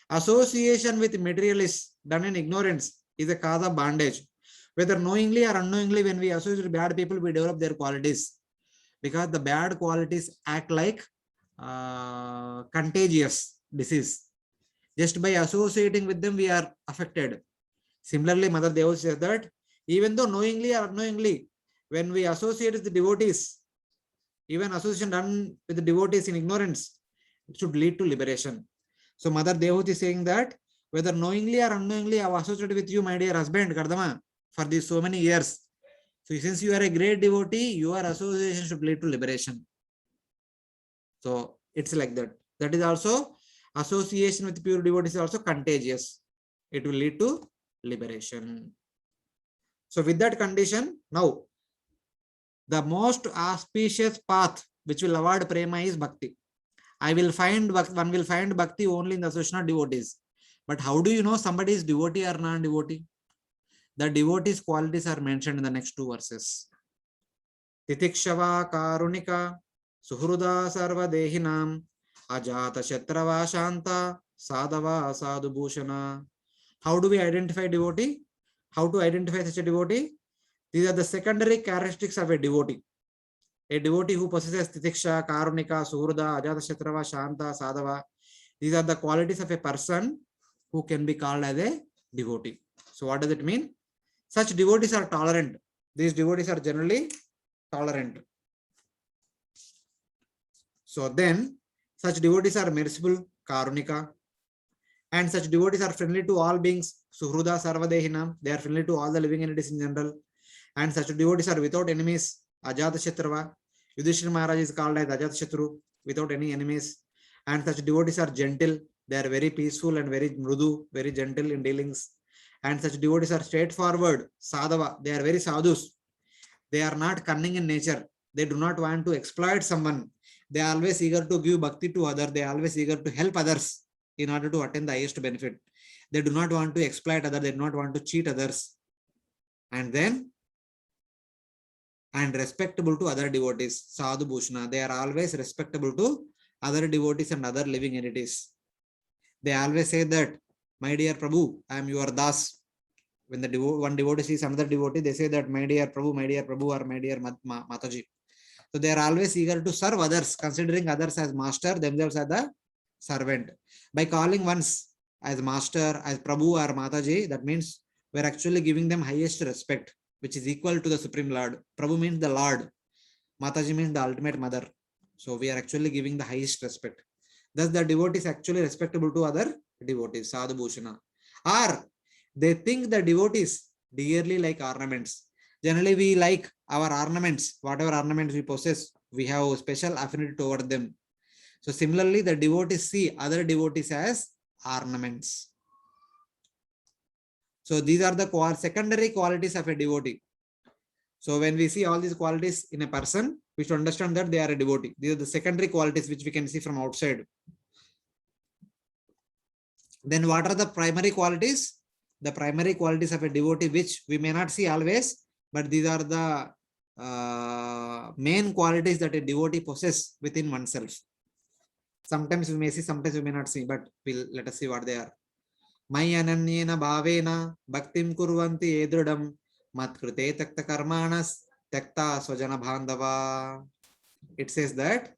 association with materialists done in ignorance is a cause of bondage. Whether knowingly or unknowingly, when we associate with bad people, we develop their qualities. Because the bad qualities act like contagious disease. Just by associating with them, we are affected. Similarly, Mother Devahuti says that even though knowingly or unknowingly, when we associate with the devotees, even association done with the devotees in ignorance, it should lead to liberation. So Mother Devahuti is saying that whether knowingly or unknowingly, I have associated with you, my dear husband, Kardama, for these so many years. So since you are a great devotee, your association should lead to liberation. So it's like that. That is also association with pure devotees is also contagious. It will lead to liberation. So with that condition, now the most auspicious path which will avoid prema is bhakti. One will find bhakti only in the association of devotees. But how do you know somebody is devotee or non-devotee? The devotee's qualities are mentioned in the next two verses. Titikshava karunika suhruda sarva dehinam ajata shatrava shanta sadhava sadhu bhushana. How do we identify devotee? How to identify such a devotee? These are the secondary characteristics of a devotee. A devotee who possesses titiksha, karunika, suhruda, ajata shatrava, shanta, sadhava. These are the qualities of a person who can be called as a devotee. So what does it mean? Such devotees are tolerant. These devotees are generally tolerant. So then, such devotees are merciful, karunika, and such devotees are friendly to all beings, suhruda, sarvadehinam. They are friendly to all the living entities in general. And such devotees are without enemies, ajata shatrava. Yudhishthira Maharaj is called as ajata shatru, without any enemies. And such devotees are gentle. They are very peaceful and very mrudu, very gentle in dealings. And such devotees are straightforward, sadhava. They are very sadhus. They are not cunning in nature. They do not want to exploit someone. They are always eager to give bhakti to others. They are always eager to help others in order to attain the highest benefit. They do not want to exploit others. They do not want to cheat others. And respectable to other devotees. Sadhu Bhushana. They are always respectable to other devotees and other living entities. They always say that, my dear Prabhu, I am your Das. When the one devotee sees another devotee, they say that, my dear Prabhu, or my dear Mataji. So they are always eager to serve others, considering others as master, themselves as the servant. By calling ones as master, as Prabhu or Mataji, that means we are actually giving them highest respect, which is equal to the Supreme Lord. Prabhu means the Lord. Mataji means the ultimate mother. So we are actually giving the highest respect. Thus the devotee is actually respectable to other devotees, Sadhu Bhushana. Or they think the devotees dearly like ornaments. Generally, we like our ornaments. Whatever ornaments we possess, we have special affinity toward them. So similarly, the devotees see other devotees as ornaments. So these are the secondary qualities of a devotee. So when we see all these qualities in a person, we should understand that they are a devotee. These are the secondary qualities which we can see from outside. Then what are the primary qualities? The primary qualities of a devotee, which we may not see always, but these are the main qualities that a devotee possesses within oneself. Sometimes we may see, sometimes we may not see, but let us see what they are. Mai ananyena bhavena bhaktim kurvanti edrudam matkrute takta karmanas takta swajana bandhava. It says that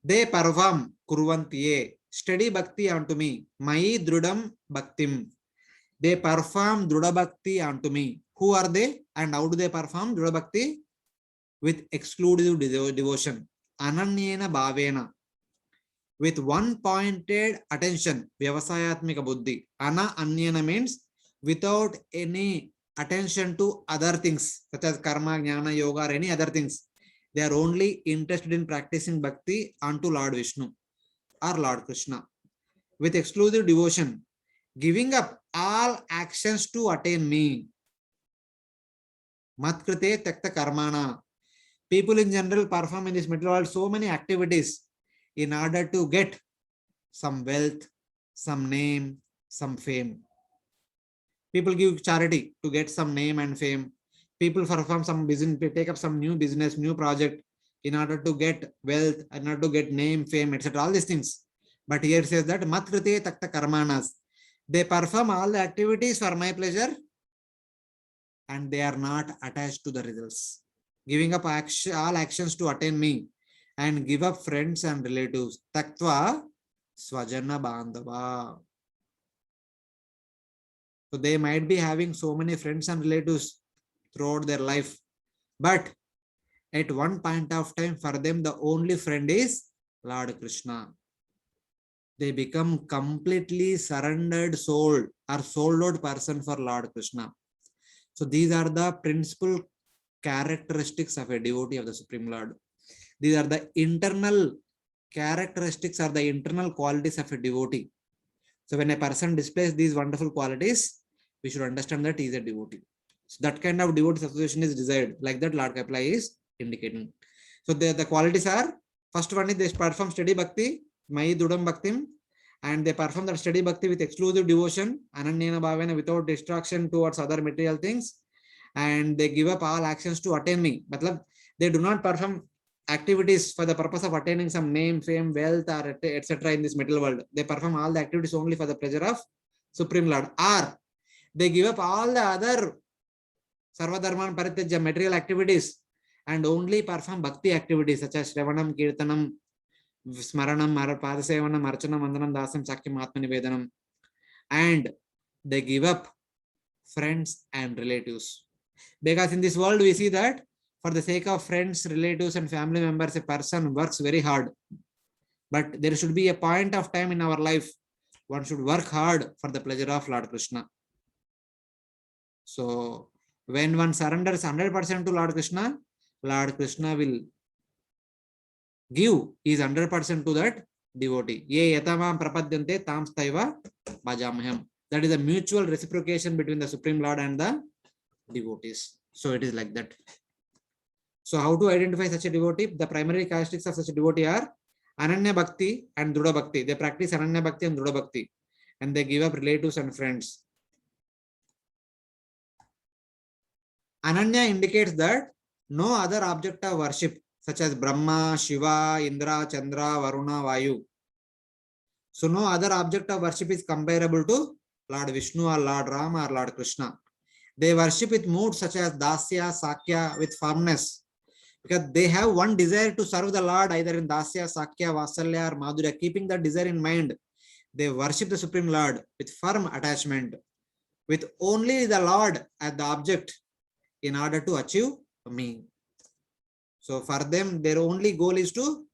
they perform kurvanti, steady bhakti unto me. Mai drudam bhaktim. They perform druda bhakti unto me. Who are they and how do they perform druda bhakti? With exclusive devotion. Ananyena bhavena. With one pointed attention. Vyavasayatmika buddhi. Anyena means without any attention to other things such as karma, jnana, yoga or any other things. They are only interested in practicing bhakti unto Lord Vishnu or Lord Krishna. With exclusive devotion. Giving up all actions to attain me. Matkrite takta karmana. People in general perform in this material world so many activities in order to get some wealth, some name, some fame. People give charity to get some name and fame. People perform some business, take up some new business, new project in order to get wealth, in order to get name, fame, etc. All these things. But here it says that matkrite takta karmanas. They perform all the activities for my pleasure and they are not attached to the results. Giving up all actions to attain me and give up friends and relatives. Taktva swajana bandhava. So they might be having so many friends and relatives throughout their life. But at one point of time, for them, the only friend is Lord Krishna. They become completely surrendered soul or soul out person for Lord Krishna. So these are the principal characteristics of a devotee of the Supreme Lord. These are the internal characteristics or the internal qualities of a devotee. So when a person displays these wonderful qualities, we should understand that he is a devotee. So that kind of devotee association is desired, like that Lord Kapila is indicating. So the qualities are, first one is they perform steady bhakti, Mai Dudam Bhaktim, and they perform that steady bhakti with exclusive devotion, Ananyana Bhavena, without distraction towards other material things, and they give up all actions to attain me. But they do not perform activities for the purpose of attaining some name, fame, wealth, or etc. in this material world. They perform all the activities only for the pleasure of Supreme Lord. Or they give up all the other Sarvadharman Parityaja material activities and only perform bhakti activities such as Shravanam, Kirtanam, Smaranam, Padasevanam, Archanam, Vandanam, Dasam, Sakyam, Atma Nivedanam. And they give up friends and relatives. Because in this world, we see that for the sake of friends, relatives, and family members, a person works very hard. But there should be a point of time in our life, one should work hard for the pleasure of Lord Krishna. So when one surrenders 100% to Lord Krishna will give his 100% to that devotee. Ye yatamam prapadyante tam staiva bhajamaham. That is a mutual reciprocation between the Supreme Lord and the devotees. So it is like that. So how to identify such a devotee? The primary characteristics of such a devotee are Ananya Bhakti and Druda Bhakti. They practice Ananya Bhakti and Druda Bhakti. And they give up relatives and friends. Ananya indicates that no other object of worship such as Brahma, Shiva, Indra, Chandra, Varuna, Vayu. So no other object of worship is comparable to Lord Vishnu or Lord Rama or Lord Krishna. They worship with moods such as Dasya, Sakya with firmness. Because they have one desire to serve the Lord either in Dasya, Sakya, Vasalya or Madhurya. Keeping that desire in mind, they worship the Supreme Lord with firm attachment, with only the Lord as the object in order to achieve me. So for them, their only goal is to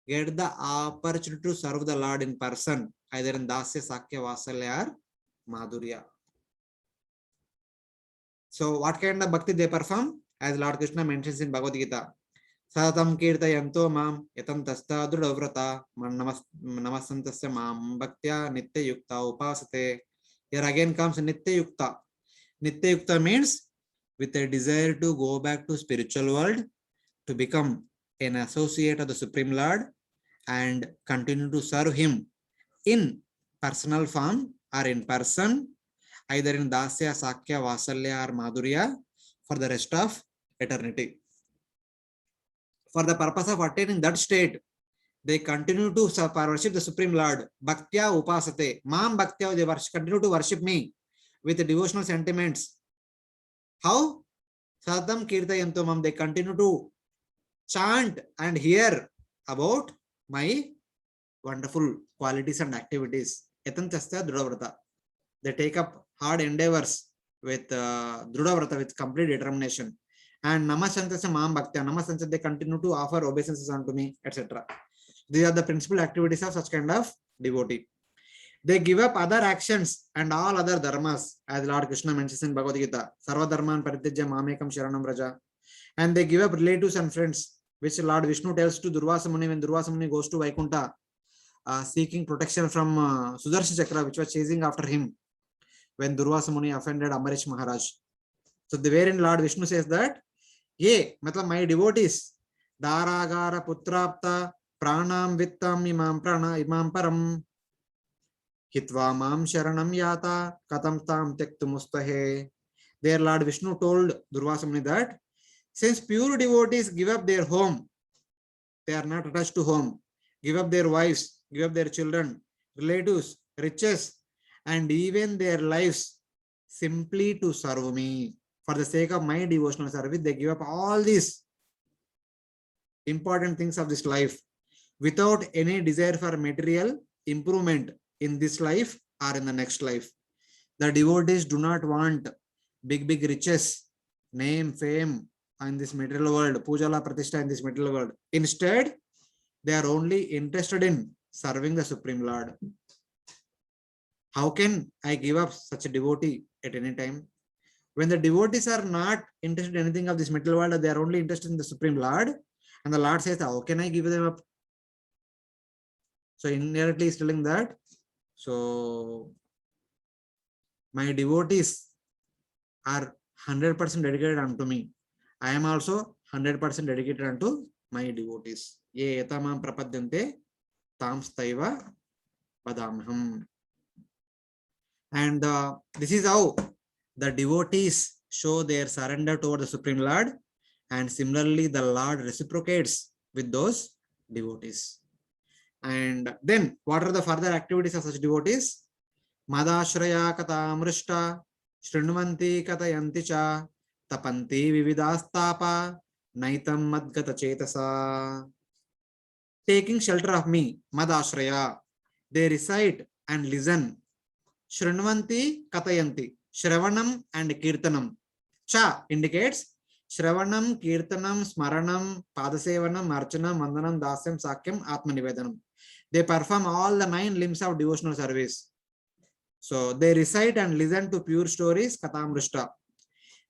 get the opportunity to serve the Lord in person, either in Dasya, Sakya, Vasalya or Madhurya. So what kind of bhakti they perform? As Lord Krishna mentions in Bhagavad Gita, Satam Kirtayanto Mam Yatam Tasta Drudavrata Namasantasya Mam Bhaktya Nitya Yukta Upasate. Here again comes Nitya Yukta. Nitya Yukta means with a desire to go back to spiritual world, to become an associate of the Supreme Lord and continue to serve him in personal form or in person, either in Dasya, Sakya, Vasalya or Madhurya for the rest of eternity. For the purpose of attaining that state, they continue to worship the Supreme Lord. Bhaktya upasate. Mam bhaktya, they continue to worship me with devotional sentiments. How? Sadam kirtayanto mam. They continue to chant and hear about my wonderful qualities and activities. Yatantasya drudavrata. They take up hard endeavors with drudavrata, with complete determination. And namasantasya mam bhaktya. Namasantasya, they continue to offer obeisances unto me, etc. These are the principal activities of such kind of devotee. They give up other actions and all other dharmas, as Lord Krishna mentions in Bhagavad Gita. Sarva dharman parityaja mamekam sharanam vraja. And they give up relatives and friends, which Lord Vishnu tells to Durvasa Muni when Durvasa Muni goes to Vaikuntha, seeking protection from Sudarshan Chakra, which was chasing after him when Durvasa Muni offended Ambarish Maharaj. So the wherein Lord Vishnu says that Ye, matlab my devotees. Daragara putrapta pranam vittam imam param. Hitva mam sharanam yata katam tam tektumustahe. Their Lord Vishnu told Durvasa Muni that since pure devotees give up their home, they are not attached to home, give up their wives, give up their children, relatives, riches, and even their lives simply to serve me. For the sake of my devotional service, they give up all these important things of this life without any desire for material improvement in this life or in the next life. The devotees do not want big riches, name, fame in this material world, pujala pratishtha in this material world. Instead, they are only interested in serving the Supreme Lord. How can I give up such a devotee at any time? When the devotees are not interested in anything of this material world, they are only interested in the Supreme Lord. And the Lord says, how can I give them up? So indirectly he's telling that, so my devotees are 100% dedicated unto me. I am also 100% dedicated unto my devotees. Ye etamam prapadyante tam staiva padamham. And this is how the devotees show their surrender toward the Supreme Lord, and similarly the Lord reciprocates with those devotees. And then what are the further activities of such devotees? Madashraya katamrishta shrunvanti katayanti cha tapanti vividastapa naitam madgata chetasa. Taking shelter of me, madashraya, they recite and listen. Shrunvanti katayanti, Shravanam and Kirtanam. Cha indicates Shravanam, Kirtanam, Smaranam, Padasevanam, Archanam, Vandanam, Dasyam, Sakyam, Atmanivedanam. They perform all the 9 limbs of devotional service. So they recite and listen to pure stories, Katamrishta.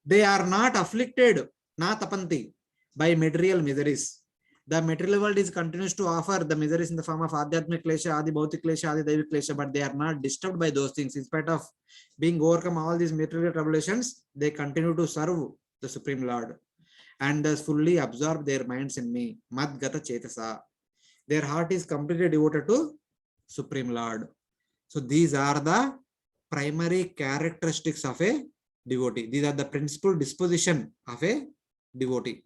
They are not afflicted, na tapanti, by material miseries. The material world is continues to offer the miseries in the form of Adhyatmic Klesha, Adi Bhautik Klesha, Adi Daivik Klesha, but they are not disturbed by those things. In spite of being overcome all these material tribulations, they continue to serve the Supreme Lord and thus fully absorb their minds in me. Madgata Chetasa. Their heart is completely devoted to Supreme Lord. So these are the primary characteristics of a devotee. These are the principal disposition of a devotee.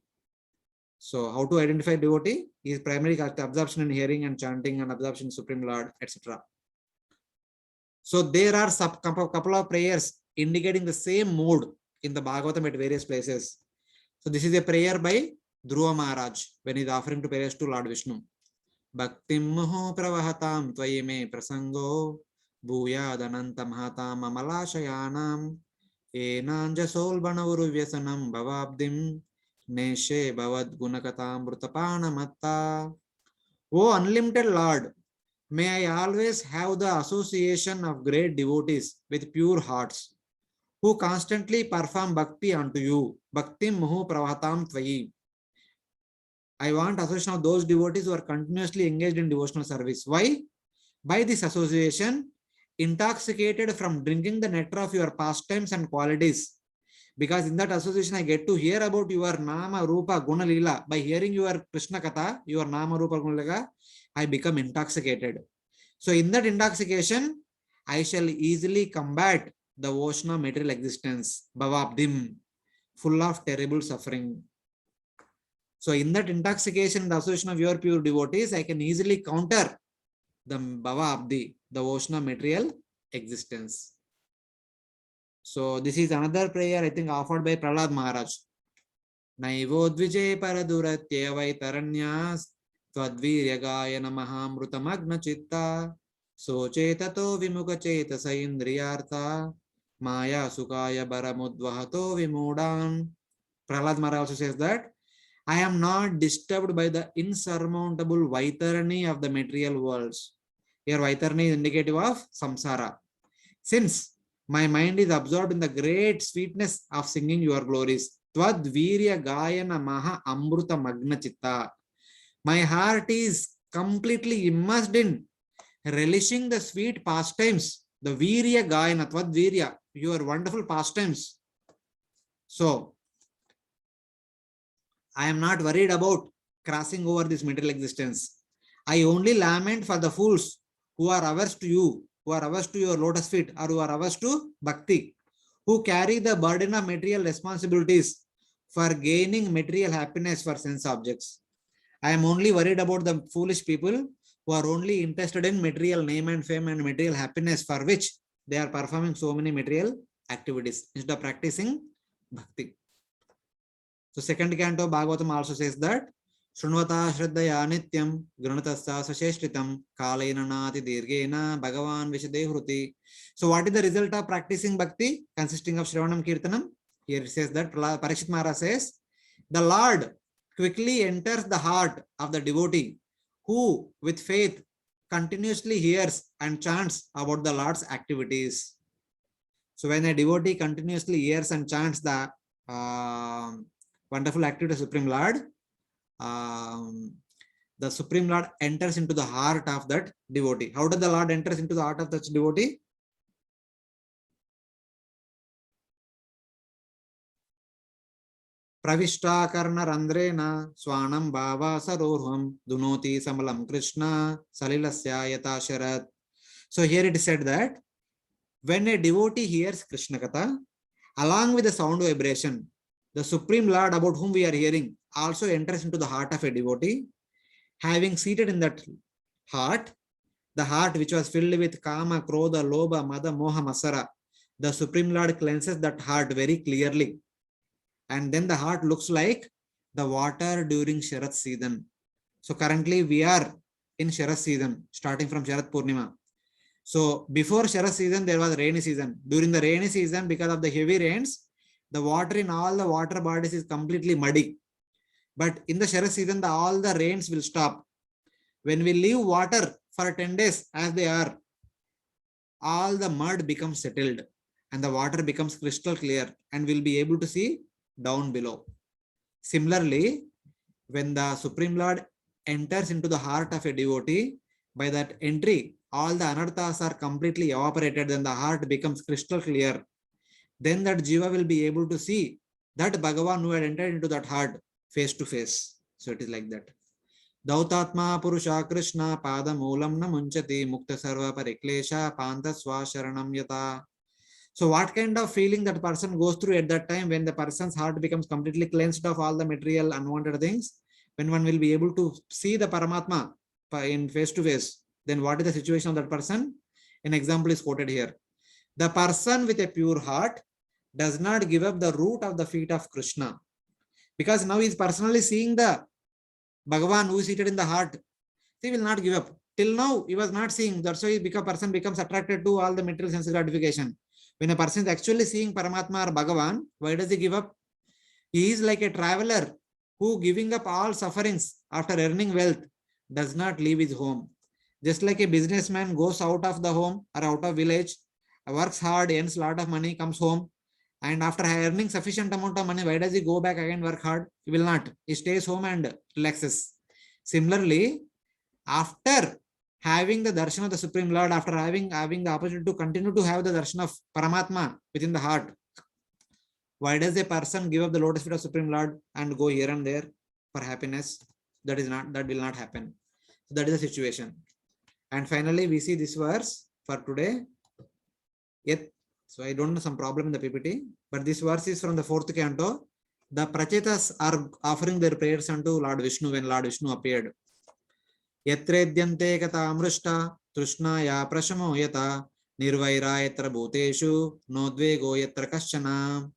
So how to identify devotee is primary absorption in hearing and chanting and absorption in Supreme Lord, etc. So there are couple of prayers indicating the same mood in the Bhagavatam at various places. So this is a prayer by Dhruva Maharaj when he is offering to prayers to Lord Vishnu. Bhaktim moho pravahatam tvayi me prasango bhuyadanantam hatam amalashayanam enanjasol banavuru vyasanam bhavabdim Neshe Bhavad Gunakatam Brutapana Matta. O unlimited Lord, may I always have the association of great devotees with pure hearts, who constantly perform bhakti unto you. Bhakti Muhu Pravatam Tvayi. I want association of those devotees who are continuously engaged in devotional service. Why? By this association, intoxicated from drinking the nectar of your pastimes and qualities. Because in that association, I get to hear about your Nama, Rupa, Guna, Lila. By hearing your Krishna Katha, your Nama, Rupa, Guna, Lila, I become intoxicated. So in that intoxication, I shall easily combat the ocean of material existence, Bhavabdim, full of terrible suffering. So in that intoxication, the association of your pure devotees, I can easily counter the Bhavabdi, the ocean of material existence. So this is another prayer I think offered by Prahlad Maharaj. Naivo dvije paraduratye vaitaranyas tvadvirya gayana mahamrutamagna chitta sochetato vimuka chetasa indriyartha maya sukaya baramudvahato vimudan. Prahlad Maharaj also says that I am not disturbed by the insurmountable vaitarani of the material worlds. Here vaitarani is indicative of samsara. Since my mind is absorbed in the great sweetness of singing your glories. Tvad virya gayana maha amruta magna chitta. My heart is completely immersed in relishing the sweet pastimes. The virya gayana, tvad virya, your wonderful pastimes. So, I am not worried about crossing over this material existence. I only lament for the fools who are averse to you, who are averse to your lotus feet, or who are averse to bhakti, who carry the burden of material responsibilities for gaining material happiness for sense objects. I am only worried about the foolish people who are only interested in material name and fame and material happiness, for which they are performing so many material activities instead of practicing bhakti. So second canto Bhagavatam also says that Shrunvata Shraddhaya Nityam Granatasa Sasheshtritam Kalena Nati Dirgena Bhagavan Vishade Hruti. So what is the result of practicing bhakti consisting of Shravanam Kirtanam? Here it says that Parikshit Maharaj says, the Lord quickly enters the heart of the devotee who with faith continuously hears and chants about the Lord's activities. So when a devotee continuously hears and chants the wonderful activity of Supreme Lord, the Supreme Lord enters into the heart of that devotee. How does the Lord enters into the heart of that devotee? Pravishta karna randrena swanam bhava sarorham dunoti samalam krishna salilasya yata sharat. So here it is said that when a devotee hears Krishna Katha, along with the sound vibration, the Supreme Lord about whom we are hearing also enters into the heart of a devotee. Having seated in that heart, the heart which was filled with Kama, Krodha, Lobha, Mada, Moha, Masara, the Supreme Lord cleanses that heart very clearly. And then the heart looks like the water during Sharat season. So currently we are in Sharat season, starting from Sharat Purnima. So before Sharat season, there was rainy season. During the rainy season, because of the heavy rains, the water in all the water bodies is completely muddy. But in the Sharat season, all the rains will stop. When we leave water for 10 days as they are, all the mud becomes settled and the water becomes crystal clear and we'll be able to see down below. Similarly, when the Supreme Lord enters into the heart of a devotee, by that entry, all the anarthas are completely evaporated and the heart becomes crystal clear. Then that Jiva will be able to see that Bhagavan who had entered into that heart face to face. So it is like that. Dautatma Purusha Krishna Pada Moolam na Munchati Mukta Sarva Pariklesha Panta Swasharanam Yata. So what kind of feeling that person goes through at that time when the person's heart becomes completely cleansed of all the material unwanted things? When one will be able to see the Paramatma in face to face, then what is the situation of that person? An example is quoted here. The person with a pure heart does not give up the root of the feet of Krishna, because now he is personally seeing the Bhagavan who is seated in the heart. He will not give up. Till now he was not seeing. That's why person becomes attracted to all the material sense gratification. When a person is actually seeing Paramatma or Bhagavan, why does he give up? He is like a traveler who, giving up all sufferings after earning wealth, does not leave his home. Just like a businessman goes out of the home or out of village, works hard, earns a lot of money, comes home, and after earning sufficient amount of money, why does he go back again work hard? He will not. He stays home and relaxes. Similarly, after having the darshan of the Supreme Lord, after having the opportunity to continue to have the darshan of Paramatma within the heart, why does a person give up the lotus feet of Supreme Lord and go here and there for happiness? That will not happen. So that is the situation. And finally, we see this verse for today. Yet, so I don't know some problem in the PPT, but this verse is from the 4th canto. The Prachetas are offering their prayers unto Lord Vishnu when Lord Vishnu appeared. Yatredyante kata amrushta trushnaya prashamo yata nirvaira yatra bhuteshu nodvego yatra kaschana.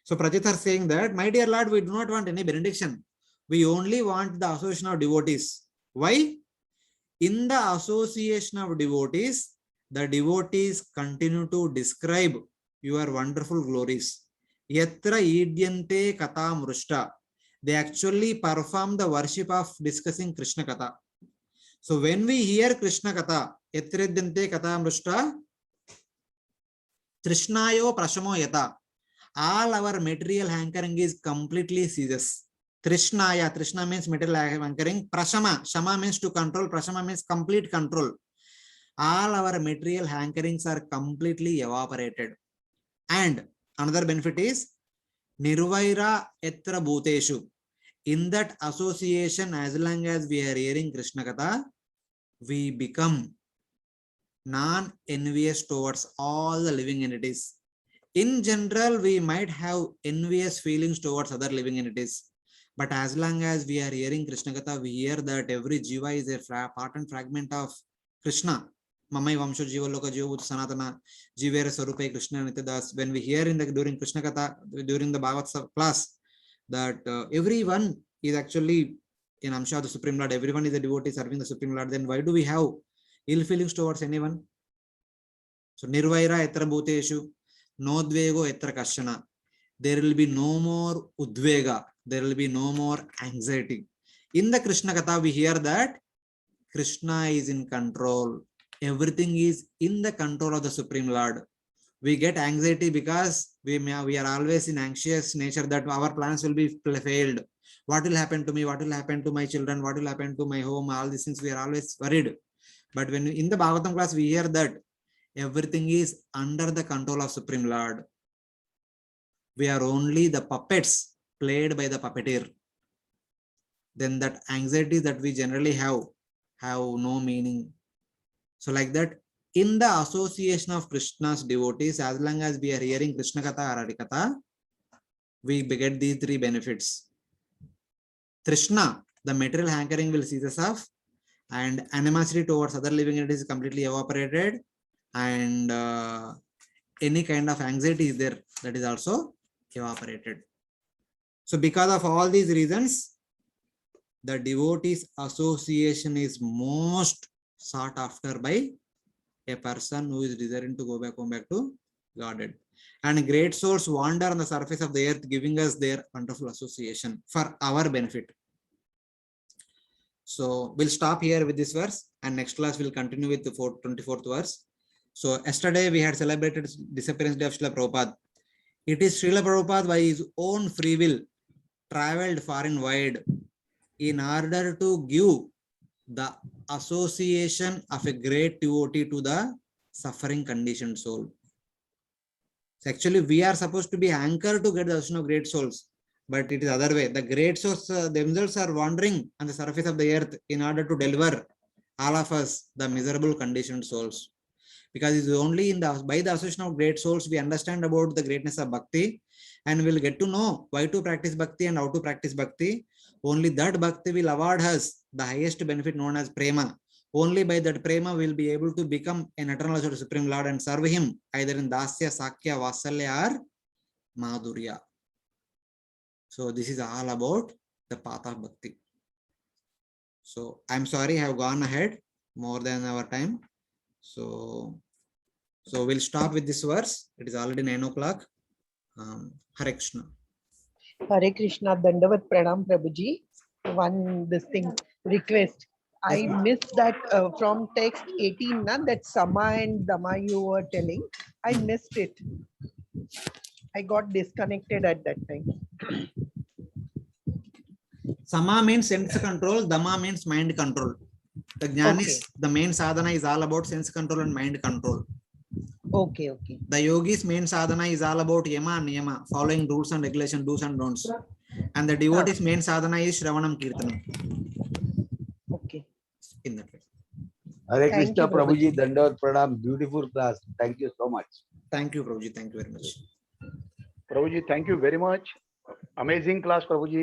So Prachetas are saying that, my dear Lord, we do not want any benediction. We only want the association of devotees. Why? In the association of devotees, the devotees continue to describe your wonderful glories. Yatra idyante kata mrushta. They actually perform the worship of discussing Krishna Katha. So when we hear Krishna Katha, yatra idyante kata mrushta, trishnayo prashamo yata. All our material hankering is completely ceases. Trishnaya, Trishna means material hankering. Prashama, Shama means to control. Prashama means complete control. All our material hankerings are completely evaporated. And another benefit is Nirvaira etra bhuteshu. In that association, as long as we are hearing Krishna Katha, we become non-envious towards all the living entities. In general, we might have envious feelings towards other living entities. But as long as we are hearing Krishna Katha, we hear that every jiva is a part and fragment of Krishna. Mamai Vamsho Jiva Loka Jiva Sanatana Jivera Sarupai Krishna Nityadas. When we hear during Krishna Katha, during the Bhagavad class, that everyone is actually in Amsha of the Supreme Lord, everyone is a devotee serving the Supreme Lord, then why do we have ill feelings towards anyone? So Nirvaira etra bhuteshu, nodvego etra kashana. There will be no more udvega, there will be no more anxiety. In the Krishna Katha, we hear that Krishna is in control. Everything is in the control of the Supreme Lord. We get anxiety because we are always in anxious nature that our plans will be failed. What will happen to me? What will happen to my children? What will happen to my home? All these things we are always worried. But when in the Bhagavatam class, we hear that everything is under the control of Supreme Lord. We are only the puppets played by the puppeteer. Then that anxiety that we generally have no meaning. So like that, in the association of Krishna's devotees, as long as we are hearing Krishna Katha or Harikatha, we get these three benefits. Trishna, the material hankering will cease off, and animosity towards other living entities is completely evaporated, and any kind of anxiety is there, that is also evaporated. So because of all these reasons, the devotees association is most sought after by a person who is desiring to go back home back to Godhead. And great souls wander on the surface of the earth, giving us their wonderful association for our benefit. So we'll stop here with this verse, and next class we'll continue with the 24th verse. So yesterday we had celebrated disappearance day of Srila Prabhupada. It is Srila Prabhupada by his own free will traveled far and wide in order to give the association of a great devotee to the suffering conditioned soul. So actually, we are supposed to be anchored to get the association of great souls, but it is other way. The great souls themselves are wandering on the surface of the earth in order to deliver all of us, the miserable conditioned souls. Because it's only in the by the association of great souls we understand about the greatness of bhakti, and we'll get to know why to practice bhakti and how to practice bhakti. Only that bhakti will award us the highest benefit known as prema. Only by that prema we'll be able to become an eternal associate of Supreme Lord and serve him either in Dasya, Sakya, Vasalya or Madhurya. So this is all about the path of bhakti. So I'm sorry I have gone ahead more than our time. So we'll stop with this verse. It is already 9 o'clock. Hare Krishna.
Hare Krishna, Dandavat Pranam Prabhuji. One this thing request. I
Yes, ma'am.
missed that from text 18, na, that Sama and Dama you were telling. I missed it. I got disconnected at that time.
Sama means sense control, Dama means mind control. The Jnanis, the main sadhana is all about sense control and mind control.
Okay.
The yogis' main sadhana is all about yama and niyama, following rules and regulations, do's and don'ts. And the devotees' main sadhana is Shravanam Kirtanam.
Okay.
In that way.
Hare
Thank
Krishna,
you, Prabhuji.
Prabhuji, Dandavat Pranam. Beautiful class. Thank you so much.
Thank you, Prabhuji. Thank you very much.
Prabhuji, thank you very much. Amazing class, Prabhuji.